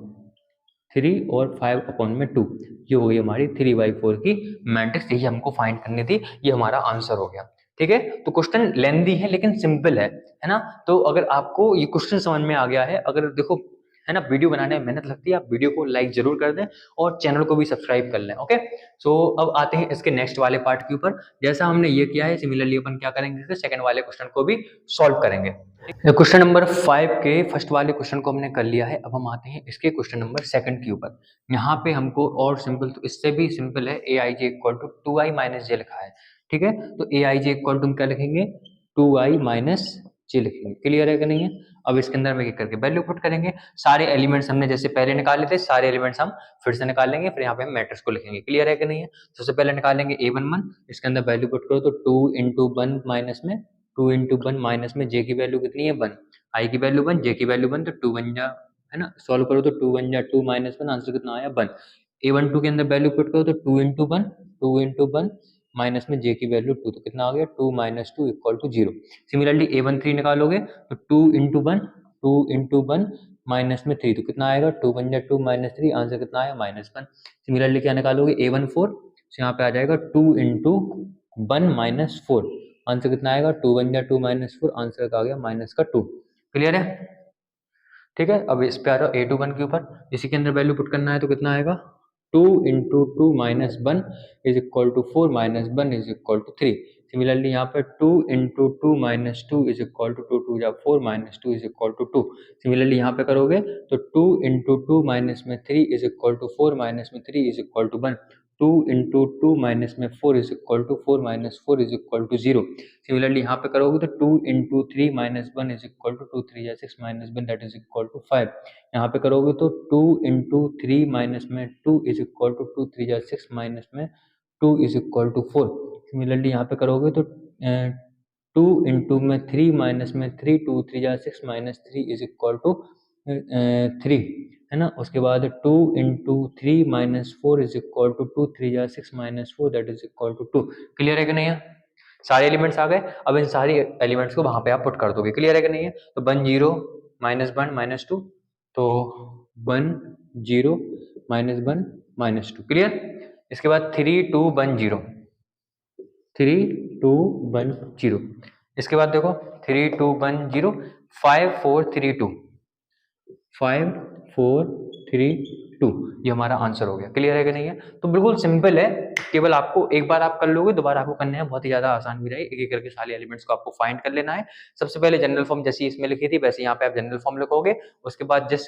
3 और 5/2। ये हो गई हमारी 3/4 की मैट्रिक्स। यही हमको फाइंड करनी थी, ये हमारा आंसर हो गया। ठीक है, तो क्वेश्चन लेंदी है लेकिन सिंपल है ना। तो अगर आपको ये क्वेश्चन समझ में आ गया है, अगर देखो है ना, वीडियो बनाने में मेहनत लगती है, आप वीडियो को लाइक जरूर कर दें और चैनल को भी सब्सक्राइब कर लें। ओके, सो अब आते हैं इसके नेक्स्ट वाले पार्ट के ऊपर। जैसा हमने ये किया है, सिमिलरली अपन क्या करेंगे, सेकंड वाले क्वेश्चन को भी सॉल्व करेंगे। क्वेश्चन नंबर 5 के फर्स्ट वाले क्वेश्चन को हमने कर लिया है। अब हम आते हैं इसके क्वेश्चन नंबर सेकंड के ऊपर। यहाँ पे हमको और सिंपल, तो इससे भी सिंपल है, ए आई J equal to 2i minus जे लिखा है। ठीक है, तो ए आई जे इक्वल टू हम क्या लिखेंगे, 2i माइनस जे लिखेंगे। क्लियर है कि नहीं है? अब इसके अंदर में एक करके वैल्यू पुट करेंगे। सारे एलिमेंट्स हमने जैसे पहले निकाले थे, सारे एलिमेंट्स हम फिर से निकाल लेंगे, फिर यहाँ पे हम मैट्रिक्स को लिखेंगे। क्लियर है कि नहीं है? सबसे पहले निकालेंगे A11, इसके अंदर वैल्यू पुट करो तो 2 × 1 माइनस में 2 × 1 माइनस में जे की वैल्यू कितनी है 1, आई की वैल्यू 1, जे की वैल्यू 1, तो 2 1 जा, है ना, सॉल्व करो तो 2 1 जा 2 माइनस 1, आंसर कितना आया 1। A12 के अंदर वैल्यू पुट करो तो 2 × 1, 2 × 1 माइनस में जे की वैल्यू 2, तो कितना आ गया 2 minus 2 equal to 0। Similarly A13 निकालोगे तो 2 × 1, 2 × 1 माइनस में 3, तो कितना आएगा 2 1 जा 2 माइनस 3, आंसर कितना आया -1। सिमिलरली क्या निकालोगे A14, तो यहाँ पे आ जाएगा 2 × 1 माइनस 4, आंसर कितना आएगा 2 1 जा 2 माइनस 4, आंसर का आ गया -2। क्लियर है? ठीक है, अब इस पे आ जाओ A21 के ऊपर, इसी के अंदर वैल्यू पुट करना है तो कितना आएगा 2 × 2 minus 1 is equal to 4 minus 1 is equal to 3। Similarly यहाँ पे 2 × 2 माइनस 2 इज इक्वल टू 2 2 जा 4 minus 2 is equal to 2। Similarly यहाँ पे करोगे तो 2 × 2 माइनस में 3 इज इक्वल टू 4 माइनस में 3 इज इक्वल टू 1। 2 × 2 माइनस में 4 is equal to 4 minus 4 is equal to 0। Similarly यहाँ पे करोगे तो 2 × 3 माइनस 1 इज इक्वल टू 2 3 या 6 minus 1 that is equal to 5। यहाँ पे करोगे तो 2 × 3 माइनस में 2 इज इक्वल टू 2 3 या 6 माइनस में 2 इज इक्वल टू 4। सिमिलरली यहाँ पे करोगे तो 2 × में 3 माइनस में 3 2 3 या 6 माइनस 3 इज इक्वल टू 3, है ना। उसके बाद 2 × 3 माइनस 4 इज इक्वल टू 2 3 या 6 minus 4 that is equal to 2। Clear है कि नहीं है? सारे एलिमेंट्स आ गए। अब इन सारे एलिमेंट्स को वहां पे आप पुट कर दोगे। क्लियर है कि नहीं है? तो 1 0 -1 -2, तो 1 0 -1 -2। क्लियर? इसके बाद 3 2 1 0, 3 2 1 0। इसके बाद देखो 3 2 1 0, 5 4 3 2, 5 4 3 2, ये हमारा आंसर हो गया। क्लियर है कि नहीं है? तो बिल्कुल सिंपल है, केवल आपको एक बार आप कर लोगे, दोबारा आपको करने हैं बहुत ही ज्यादा आसान भी रहे। एक एक करके सारे एलिमेंट्स को आपको फाइंड कर लेना है। सबसे पहले जनरल फॉर्म जैसी इसमें लिखी थी वैसे यहाँ पे आप जनरल फॉर्म लिखोगे। उसके बाद जिस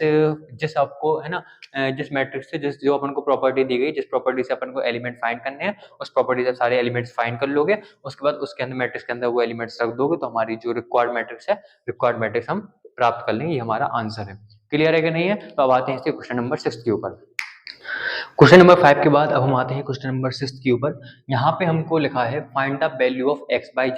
जिस आपको है ना, जिस मैट्रिक्स से जिस जो अपन को प्रॉपर्टी दी गई, जिस प्रॉपर्टी से अपन को एलिमेंट फाइंड करने हैं, उस प्रॉपर्टी से सारे एलिमेंट्स फाइंड कर लोगे। उसके बाद उसके अंदर मैट्रिक्स के अंदर वो एलिमेंट्स रख दोगे, तो हमारी जो रिक्वायर्ड मैट्रिक्स है, रिक्वायर्ड मैट्रिक्स हम प्राप्त कर लेंगे। ये हमारा आंसर है। क्लियर है कि नहीं है? तो अब आते हैं इसके क्वेश्चन नंबर 6 के ऊपर। क्वेश्चन नंबर 5 के बाद अब हम आते हैं क्वेश्चन नंबर 6 के ऊपर। यहाँ पे हमको लिखा है find the value of x by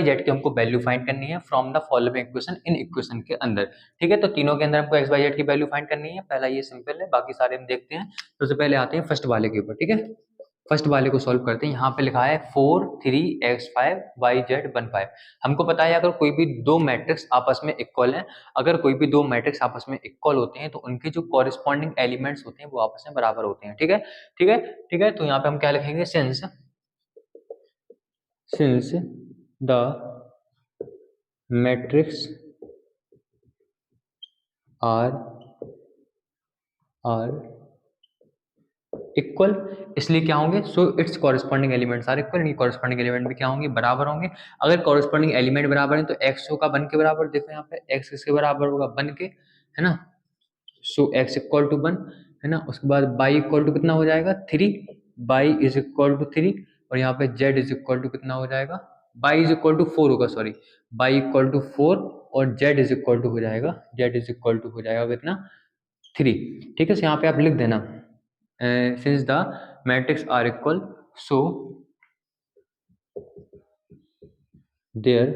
Z की हमको वैल्यू फाइंड करनी है from the following equation, in equation के अंदर। ठीक है, तो तीनों के अंदर हमको एक्स बाई जेड की वैल्यू फाइंड करनी है। पहला ये सिंपल है, बाकी सारे हम देखते हैं। सबसे पहले आते हैं फर्स्ट वाले के ऊपर। ठीक है, फर्स्ट वाले को सॉल्व करते हैं। यहाँ पे लिखा है 4 3 x5 yz 1 5। हमको पता है अगर कोई भी दो मैट्रिक्स आपस में इक्वल हैं, अगर कोई भी दो मैट्रिक्स आपस में इक्वल होते हैं तो उनके जो कॉरिस्पॉन्डिंग एलिमेंट्स होते हैं वो आपस में बराबर होते हैं। ठीक है, ठीक है, ठीक है। तो यहाँ पे हम क्या लिखेंगे, since the matrix are equal, इसलिए क्या होंगे, so its corresponding elements are equal, यानी कॉरेस्पॉन्डिंग एलिमेंट भी क्या होंगे, बराबर होंगे। अगर कॉरेस्पॉन्डिंग एलिमेंट बराबर है तो एक्स होगा 1 के बराबर, देखो यहाँ पे एक्स किसके बराबर होगा 1 के, है ना। सो एक्स इक्वल टू 1, है ना। उसके बाद बाई इक्वल टू कितना हो जाएगा 3, बाई इज इक्वल टू 3, और यहाँ पे जेड इज इक्वल टू कितना हो जाएगा, बाई इज इक्वल टू 4 होगा, सॉरी, बाई इक्वल टू 4, और जेड इज इक्वल टू हो जाएगा, जेड इज इक्वल टू हो जाएगा कितना 3। ठीक है, यहाँ पे आप लिख देना since the matrix are equal, so there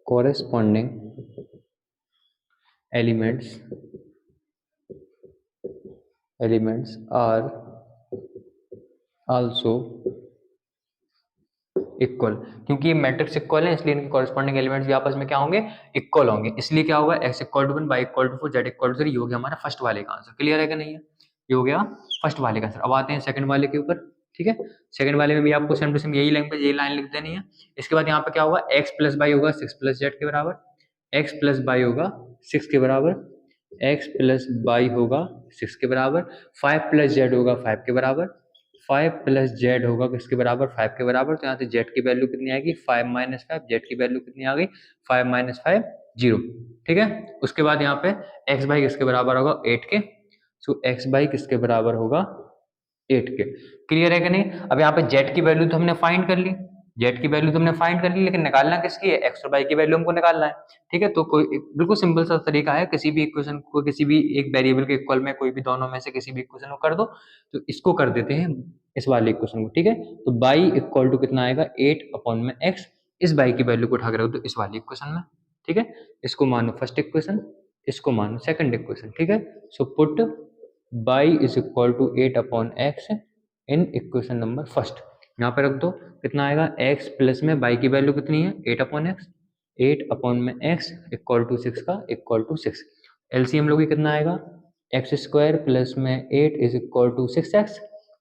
corresponding elements are also equal, क्योंकि ये मैट्रिक्स इक्वल है इसलिए इनके कॉरेस्पॉन्डिंग एलिमेंट्स भी आपस में क्या होंगे, इक्वल होंगे। इसलिए क्या होगा, x equal to 1, y equal to 4, z equal to 3, ये हो गया हमारा फर्स्ट वाले का आंसर। क्लियर है कि नहीं है, ये हो गया फर्स्ट वाले का आंसर। अब आते हैं सेकंड वाले के ऊपर। ठीक है, सेकंड वाले में भी आपको सेम टू सेम यही लैंग्वेज, यही लाइन लिख देनी है। इसके बाद यहाँ पे क्या होगा, एक्स प्लस बाई होगा 6 प्लस जेड के बराबर, एक्स प्लस बाई होगा 6 के बराबर, एक्स प्लस बाई होगा 6 के बराबर, 5 प्लस जेड होगा 5 के बराबर, 5 प्लस जेड होगा किसके बराबर, 5 के बराबर। तो यहाँ से जेड की वैल्यू कितनी आएगी 5 माइनस 5, जेड की वैल्यू कितनी आ गई 5 माइनस 5 0। ठीक है, उसके बाद यहाँ पे एक्स बाई किसके बराबर होगा 8 के, सो एक्स बाई किसके बराबर होगा 8 के। क्लियर है कि नहीं। अब यहाँ पे जेड की वैल्यू तो हमने फाइंड कर ली, जेड की वैल्यू तो हमने फाइंड कर ली, लेकिन निकालना किसकी है, एक्स और वाई की वैल्यू हमको निकालना है। ठीक है, तो कोई बिल्कुल सिंपल सा तरीका है, किसी भी इक्वेशन को किसी भी एक वेरिएबल के इक्वल में कोई भी दोनों में से किसी भी इक्वेशन को कर दो, तो इसको कर देते हैं इस वाले इक्वेशन को। ठीक है, तो बाई इक्वल टू कितना आएगा 8 अपॉन में एक्स, इस बाई की वैल्यू को उठा के रख दो इस वाली इक्वेशन में। ठीक है, इसको मानो फर्स्ट इक्वेशन, इसको मानो सेकंड इक्वेशन। ठीक है, so put y is equal to 8 upon x in equation number first, यहाँ पे रख दो। कितना आएगा, x प्लस में बाई की वैल्यू कितनी है 8 अपॉन एक्स, 8 अपॉन में x इक्वल टू 6 का इक्वल टू 6। एलसीएम लोगे कितना आएगा, एक्स स्क्वायर प्लस में 8 is equal to 6x,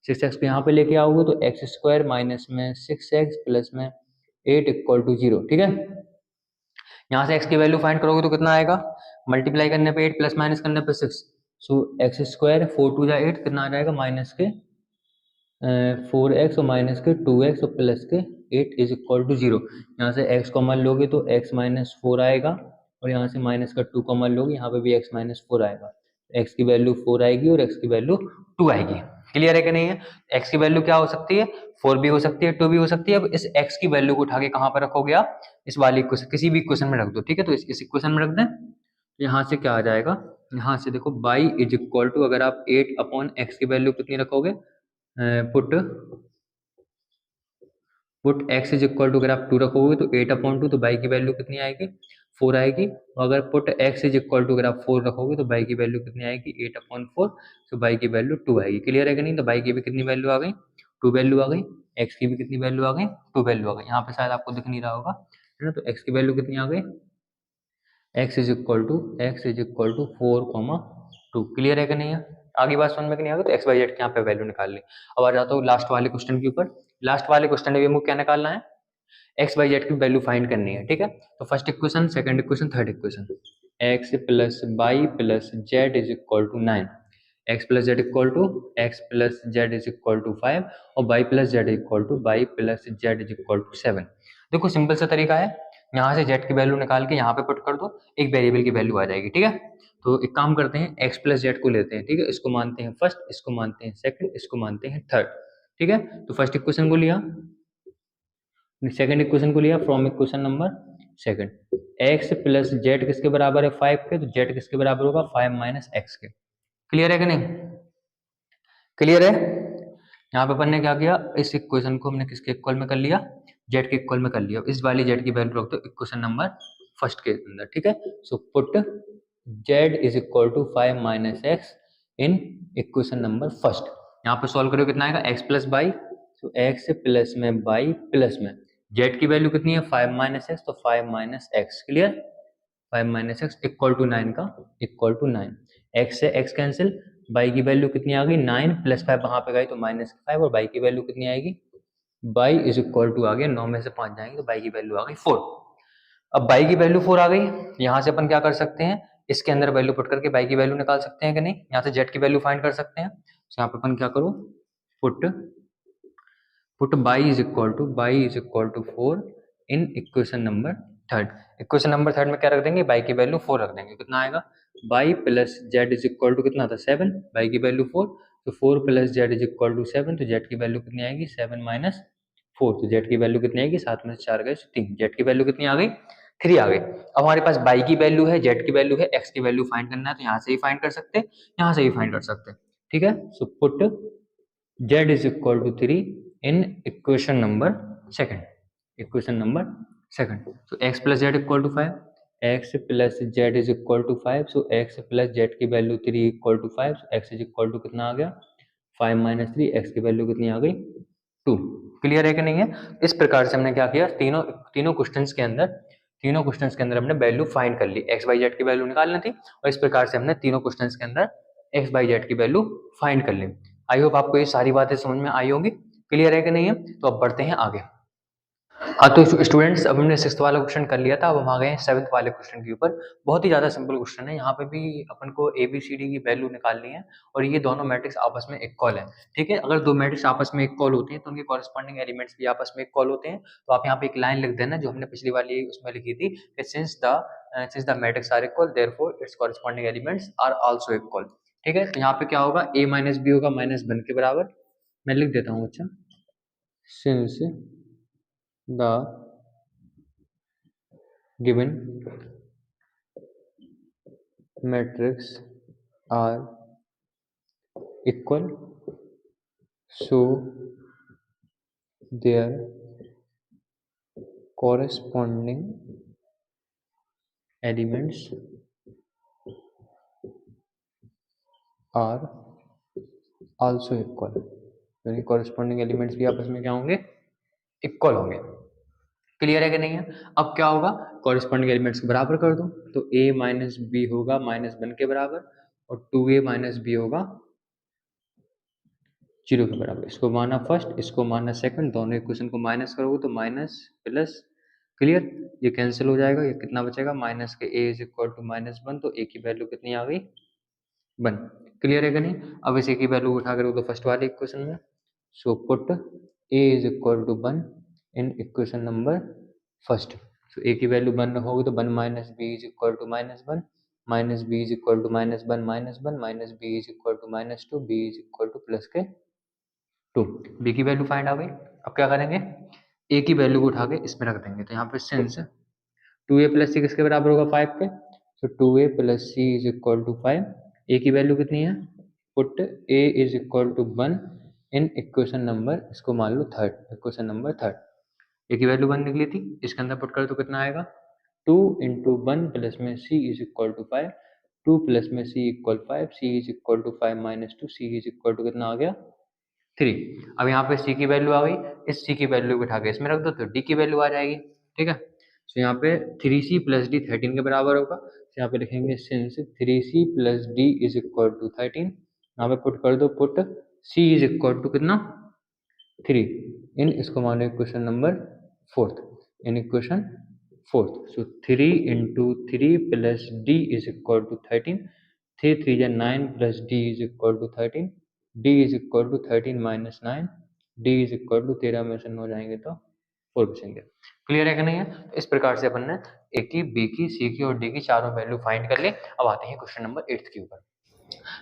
6x को यहाँ पे लेके आओगे तो एक्स स्क्वायर माइनस में 6x प्लस में 8 इक्वल टू 0। ठीक है, यहाँ से x की वैल्यू फाइंड करोगे तो कितना आएगा, मल्टीप्लाई करने पे 8 प्लस माइनस करने पे 6, सो एक्स स्क्वायर 4 टू जा 8 कितना आ जाएगा, माइनस के 4x और माइनस के 2x और प्लस के 8 इज इक्वल टू 0। यहाँ से x कॉमन लोगे तो x माइनस 4 आएगा, और यहाँ से माइनस का 2 कॉमन लोगे, यहाँ पे भी x माइनस 4 आएगा, x की वैल्यू 4 आएगी और x की वैल्यू 2 आएगी। क्लियर है कि नहीं है, x की वैल्यू क्या हो सकती है, 4 भी हो सकती है, 2 भी हो सकती है। अब इस x की वैल्यू को उठा के कहाँ पर रखोगे आप, इस वाली इक्वेशन, किसी भी इक्वेशन में रख दो। ठीक है, तो इस इक्वेशन में रख दें, यहाँ से क्या आ जाएगा, यहाँ से देखो बाई इज इक्वल टू, अगर आप 8 अपॉन एक्स की वैल्यू कितनी रखोगे, put x is equal to, अगर आप 2 रखोगे तो 8 अपॉन 2, तो बाई की वैल्यू कितनी आएगी 4 आएगी। और अगर put x is equal to, अगर आप 4 रखोगे तो बाई की वैल्यू कितनी आएगी 8 अपॉन 4, तो बाई की वैल्यू 2 आएगी। क्लियर है कि नहीं, तो बाई की भी कितनी वैल्यू आ गई 2 वैल्यू आ गई, एक्स की भी कितनी वैल्यू आ गई 2 वैल्यू आ गई। यहाँ पे शायद आपको दिख नहीं रहा होगा, है ना, तो एक्स की वैल्यू कितनी आ गई, x is equal to 4,2। Clear है कि नहीं है, आगे बात समझ में कि नहीं आ गई, तो एक्स वाई जेड के यहाँ पे वैल्यू निकाल ली। अब आ जाता हूँ लास्ट वाले क्वेश्चन के ऊपर। लास्ट वाले क्वेश्चन में भी हमको क्या निकालना है, एक्स वाई जेड की वैल्यू फाइंड करनी है। ठीक है, तो first equation, second equation, third equation, x plus y plus z is equal to 9, x plus z equal to x plus z is equal to 5, और y plus z equal to y plus z is equal to 7। देखो simple सा तरीका है, यहाँ से Z की value निकाल के यहाँ पे पुट कर दो, एक वेरिएबल की वैल्यू आ जाएगी। ठीक है, तो एक काम करते हैं, एक्स प्लस जेड को लेते हैं। ठीक है, इसको मानते हैं फर्स्ट, इसको मानते हैं सेकंड, इसको मानते हैं थर्ड। ठीक है, तो फर्स्ट इक्वेशन को लिया, सेकंड इक्वेशन को लिया from equation number second, x plus Z किसके बराबर है 5 के, तो जेड किसके बराबर होगा 5 माइनस एक्स के। क्लियर है कि नहीं, क्लियर है। यहाँ पे अपन ने क्या किया, इस इक्वेशन को हमने किसके इक्वल में कर लिया, जेड के इक्वल में कर लिया। इस वाली जेड की वैल्यू रख दो इक्वेशन नंबर फर्स्ट के अंदर। ठीक है, so put z is equal to 5 minus x in equation number first. यहाँ पे सॉल्व करो कितना आएगा, एक्स प्लस बाई, तो एक्स प्लस में बाई प्लस में जेड की वैल्यू कितनी है 5 माइनस एक्स, तो 5 minus x. Clear, 5 minus x equal to 9 का इक्वल टू 9, एक्स से एक्स कैंसिल, बाई की वैल्यू कितनी आ गई 9 प्लस 5 वहां पे गई तो माइनस 5, और बाई की वैल्यू कितनी आएगी, बाई इज इक्वल टू आ गया 9 में से 5 जाएंगे तो बाई की वैल्यू आ गई 4। अब बाई की वैल्यू 4 आ गई, यहाँ से अपन क्या कर सकते हैं, इसके अंदर वैल्यू पुट करके बाई की वैल्यू निकाल सकते हैं कि नहीं, यहाँ से जेड की वैल्यू फाइंड कर सकते हैं। तो यहाँ पे अपन क्या करो, put y is equal to 4 in equation number third. Equation number third में क्या रख देंगे, बाई की वैल्यू 4 रख देंगे। कितना आएगा, y plus z is equal to कितना था 7, बाई की वैल्यू 4, तो 4 plus z is equal to 7, तो जेड की वैल्यू कितनी आएगी 7 माइनस 4, तो जेड की वैल्यू कितनी आएगी 7 में से 4 गए 3, जेड की वैल्यू कितनी आ गई 3 आ गई। अब हमारे पास बाई की वैल्यू है, जेड की वैल्यू है, एक्स की वैल्यू फाइंड करना है, तो यहाँ से ही फाइंड कर सकते हैं, यहाँ से ही फाइंड कर सकते हैं। ठीक है, so put z is equal to 3 in equation number second so x plus z equal to 5, x plus z is equal to 5, so x plus z की value 3 equal to 5, so x is equal to कितना आ गया 5 minus 3, x की value कितनी आ गई 2। Clear है कि नहीं है। इस प्रकार से हमने क्या किया, तीनों क्वेश्चंस के अंदर हमने वैल्यू फाइंड कर ली, x by z की वैल्यू निकालनी थी, और इस प्रकार से हमने तीनों क्वेश्चंस के अंदर x by z की वैल्यू फाइंड कर ली। आई होप आपको ये सारी बातें समझ में आई होंगी। क्लियर है कि नहीं है। तो अब बढ़ते हैं आगे। हाँ तो स्टूडेंट्स, अब हमने 6th वाला क्वेश्चन कर लिया था, अब हम आ गए हैं 7th वाले क्वेश्चन के ऊपर। बहुत ही ज्यादा सिंपल क्वेश्चन है, यहाँ पे भी अपन को ABCD की वैल्यू निकालनी है, और ये दोनों मैट्रिक्स आपस में इक्वल है। ठीक है, अगर दो मैट्रिक्स आपस में इक्वल होते हैं तो उनके कॉरेस्पॉन्डिंग एलिमेंट्स भी आपस में इक्वल होते हैं। तो आप यहाँ पे एक लाइन लिख देना जो हमने पिछली वाली उसमें लिखी थी कि since the matrix are equal therefore its corresponding elements are also equal. ठीक है, तो यहाँ पे क्या होगा, A माइनस बी होगा माइनस 1 के बराबर। मैं लिख देता हूँ, अच्छा, since the given matrix are equal, so their corresponding elements are also equal, यानी कॉरेस्पॉन्डिंग एलिमेंट्स भी आपस में क्या होंगे, इक्वल होंगे। क्लियर है कि नहीं है। अब क्या होगा, कॉरेस्पॉन्डिंग एलिमेंट्स को बराबर कर दो, तो A माइनस बी होगा माइनस 1 के बराबर, और 2A माइनस बी होगा 0 के बराबर। इसको माना फर्स्ट, इसको माना सेकंड, दोनों इक्वेशन को माइनस करोगे तो माइनस प्लस, क्लियर, ये कैंसिल हो जाएगा, ये कितना बचेगा माइनस के A is equal to minus 1, तो A की वैल्यू कितनी आ गई 1। क्लियर है कि नहीं। अब इसी की वैल्यू उठा कर दो फर्स्ट वाले इक्वेशन में, so put A is equal to 1 in equation number first. So A की वैल्यू 1 होगी तो 1 minus b is equal to minus 1, minus b is equal to minus 1 minus 1, minus b is equal to minus 2, b is equal to plus के 2। B की value find आ गई। अब क्या करेंगे, ए की वैल्यू को उठा के इसमें रख देंगे, तो यहाँ पे सिंस 2A प्लस सी किसके बराबर होगा 5 के, तो 2A plus C is equal to 5। A की वैल्यू कितनी है, put A is equal to 1 in equation number, इसको मान लो third, equation number third. A की वैल्यू 1 निकली थी, इसके अंदर पुट कर तो कितना आएगा 2 इंटू 1 प्लस में C is equal to 5, 2 plus में C equal 5, C is equal to 5 minus 2, C is equal to कितना आ गया 3। अब यहाँ पे सी की वैल्यू आ गई, इस सी की वैल्यू को उठा के इसमें रख दो तो डी की वैल्यू आ जाएगी। ठीक है, तो यहाँ पे 3C प्लस डी 13 के बराबर होगा, तो यहाँ पे लिखेंगे since 3C plus D is equal to 13, यहाँ पे पुट कर दो, put C is equal to कितना 3 इन, इसको मानो equation number fourth, in equation fourth. So 3 into 3 plus D is equal to 13, 3 3 या 9 plus D is equal to 13, D is equal to 13 minus 9, D is equal to 13 में से 9 जाएंगे तो 4 बचेंगे। Clear है कि नहीं है। तो इस प्रकार से अपन ने ए की, बी की, सी की और डी की चारों वैल्यू फाइंड कर ले। अब आते हैं क्वेश्चन नंबर 8 के ऊपर।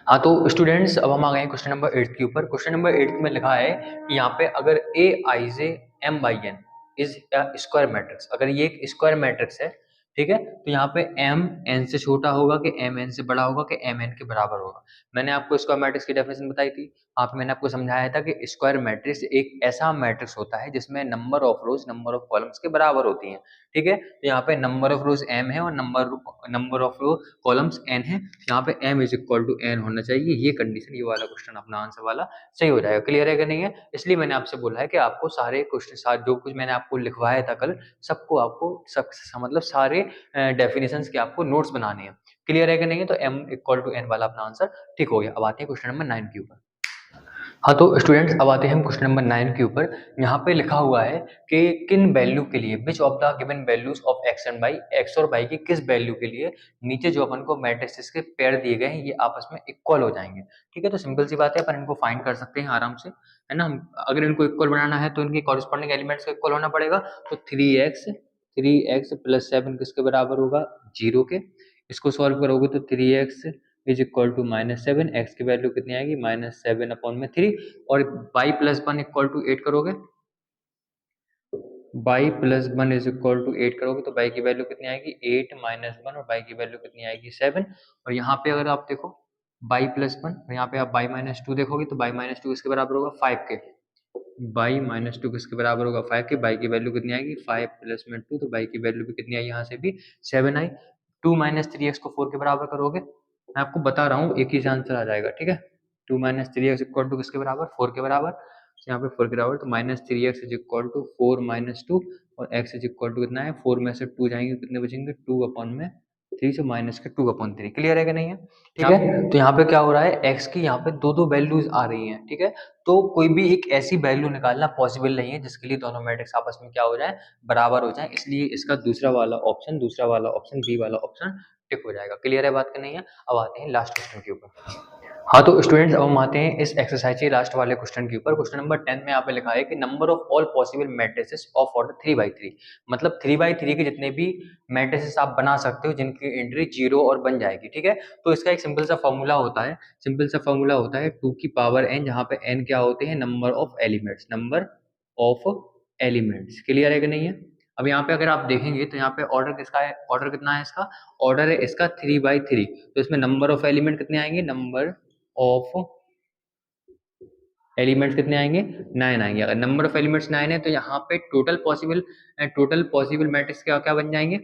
हाँ तो स्टूडेंट्स, अब हम आ गए हैं क्वेश्चन नंबर 8 के ऊपर। क्वेश्चन नंबर 8 में लिखा है कि यहाँ पे अगर Aij m/n is square matrix, अगर ये एक स्क्वायर मैट्रिक्स है, ठीक है, तो यहाँ पे m n से छोटा होगा कि m n से बड़ा होगा कि m n के बराबर होगा। मैंने आपको स्क्वायर मैट्रिक्स की डेफिनेशन बताई थी, आप मैंने आपको समझाया था कि स्क्वायर मैट्रिक्स एक ऐसा मैट्रिक्स होता है जिसमें number of rose number of columns के बराबर होती हैं। ठीक है, तो यहाँ पे नंबर ऑफ रोज m है और नंबर ऑफ कॉलम्स n है, यहाँ पे m is equal to n होना चाहिए। ये कंडीशन, ये वाला क्वेश्चन अपना आंसर वाला सही हो जाएगा। क्लियर है कि नहीं है। इसलिए मैंने आपसे बोला है कि आपको सारे क्वेश्चन, जो कुछ मैंने आपको लिखवाया था कल, सबको आपको मतलब सारे डेफिनेशंस के आपको नोट्स बनाने हैं। क्लियर है कि नहीं है। तो m इक्वल टू n वाला अपना आंसर ठीक हो गया। अब आते हैं क्वेश्चन नंबर 9 के ऊपर। हाँ, तो स्टूडेंट्स अब आते हैं हम क्वेश्चन नंबर 9 के ऊपर। यहाँ पे लिखा हुआ है कि किन वैल्यू के लिए which of the given values of x and y, x और वाई की किस वैल्यू के लिए नीचे जो अपन को मैट्रिसेस के पेयर दिए गए हैं ये आपस में इक्वल हो जाएंगे। ठीक है, तो सिंपल सी बात है, अपन इनको फाइंड कर सकते हैं आराम से, है ना। हम अगर इनको इक्वल बनाना है तो इनके कॉरेस्पॉन्डिंग एलिमेंट्स का इक्वल होना पड़ेगा। तो 3x प्लस 7 किसके बराबर होगा, 0 के। इसको सॉल्व करोगे तो 3x is equal to -7, x की वैल्यू कितनी आएगी -7/3, और y प्लस 1 इक्वल टू 8 करोगे, y plus 1 is equal to 8 करोगे तो y की वैल्यू कितनी आएगी 8 - 1, और y की वैल्यू कितनी आएगी 7। और यहाँ पे अगर आप देखो y प्लस 1 और यहाँ पे आप y माइनस 2 देखोगे तो y माइनस 2 किसके बराबर होगा 5 के, y माइनस 2 किसके बराबर होगा 5 के, y की वैल्यू कितनी आएगी 5 प्लस में 2, तो y की वैल्यू भी कितनी आई यहाँ से भी 7 आई। 2 - 3x को 4 के बराबर करोगे, मैं आपको बता रहा हूँ एक ही से आंसर आ जाएगा। ठीक है, 2 - 3x इक्वल टू किसके बराबर 4 के बराबर, तो यहाँ पे 4 के बराबर, तो -3x इज इक्वल टू 4 - 2, और x इज इक्वल टू कितना है 4 में से 2 जाएंगे कितने बचेंगे 2/3, से माइनस के 2/3। क्लियर है कि नहीं है? ठीक है, तो यहाँ पे क्या हो रहा है x की यहाँ पे दो वैल्यूज आ रही हैं। ठीक है, तो कोई भी एक ऐसी वैल्यू निकालना पॉसिबल नहीं है जिसके लिए दोनों मैट्रिक्स आपस में क्या हो जाए, बराबर हो जाए, इसलिए इसका दूसरा वाला ऑप्शन बी वाला ऑप्शन टिक हो जाएगा। क्लियर है बात कि नहीं है? अब आते हैं लास्ट क्वेश्चन के ऊपर। हाँ, तो स्टूडेंट्स अब हम आते हैं इस एक्सरसाइज के लास्ट वाले क्वेश्चन के ऊपर। क्वेश्चन नंबर 10 में यहाँ पे लिखा है कि number of all possible matrices of order 3/3, मतलब 3/3 के जितने भी मैट्रिसेस आप बना सकते हो जिनकी एंट्री 0 और बन जाएगी। ठीक है, तो इसका एक सिंपल सा फॉर्मूला होता है 2 की पावर n, जहाँ पे n क्या होते हैं नंबर ऑफ एलिमेंट्स। क्लियर है कि नहीं है? अब यहाँ पे अगर आप देखेंगे तो यहाँ पे ऑर्डर किसका है, ऑर्डर कितना है इसका, ऑर्डर है इसका 3/3, तो इसमें नंबर ऑफ एलिमेंट कितने आएंगे, नंबर ऑफ एलिमेंट्स कितने आएंगे 9 आएंगे। अगर नंबर ऑफ एलिमेंट्स 9 है तो यहाँ पे टोटल पॉसिबल मैट्रिक्स क्या क्या बन जाएंगे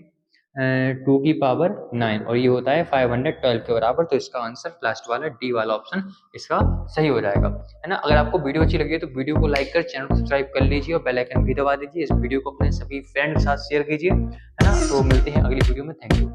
2 की पावर 9, और ये होता है 512 के बराबर। तो इसका आंसर लास्ट वाला डी वाला ऑप्शन इसका सही हो जाएगा, है ना। अगर आपको वीडियो अच्छी लगी है तो वीडियो को लाइक कर चैनल को सब्सक्राइब कर लीजिए और बेल आइकन भी दबा दीजिए। इस वीडियो को अपने सभी फ्रेंड के साथ शेयर कीजिए, है ना। तो मिलते हैं अगली वीडियो में, थैंक यू।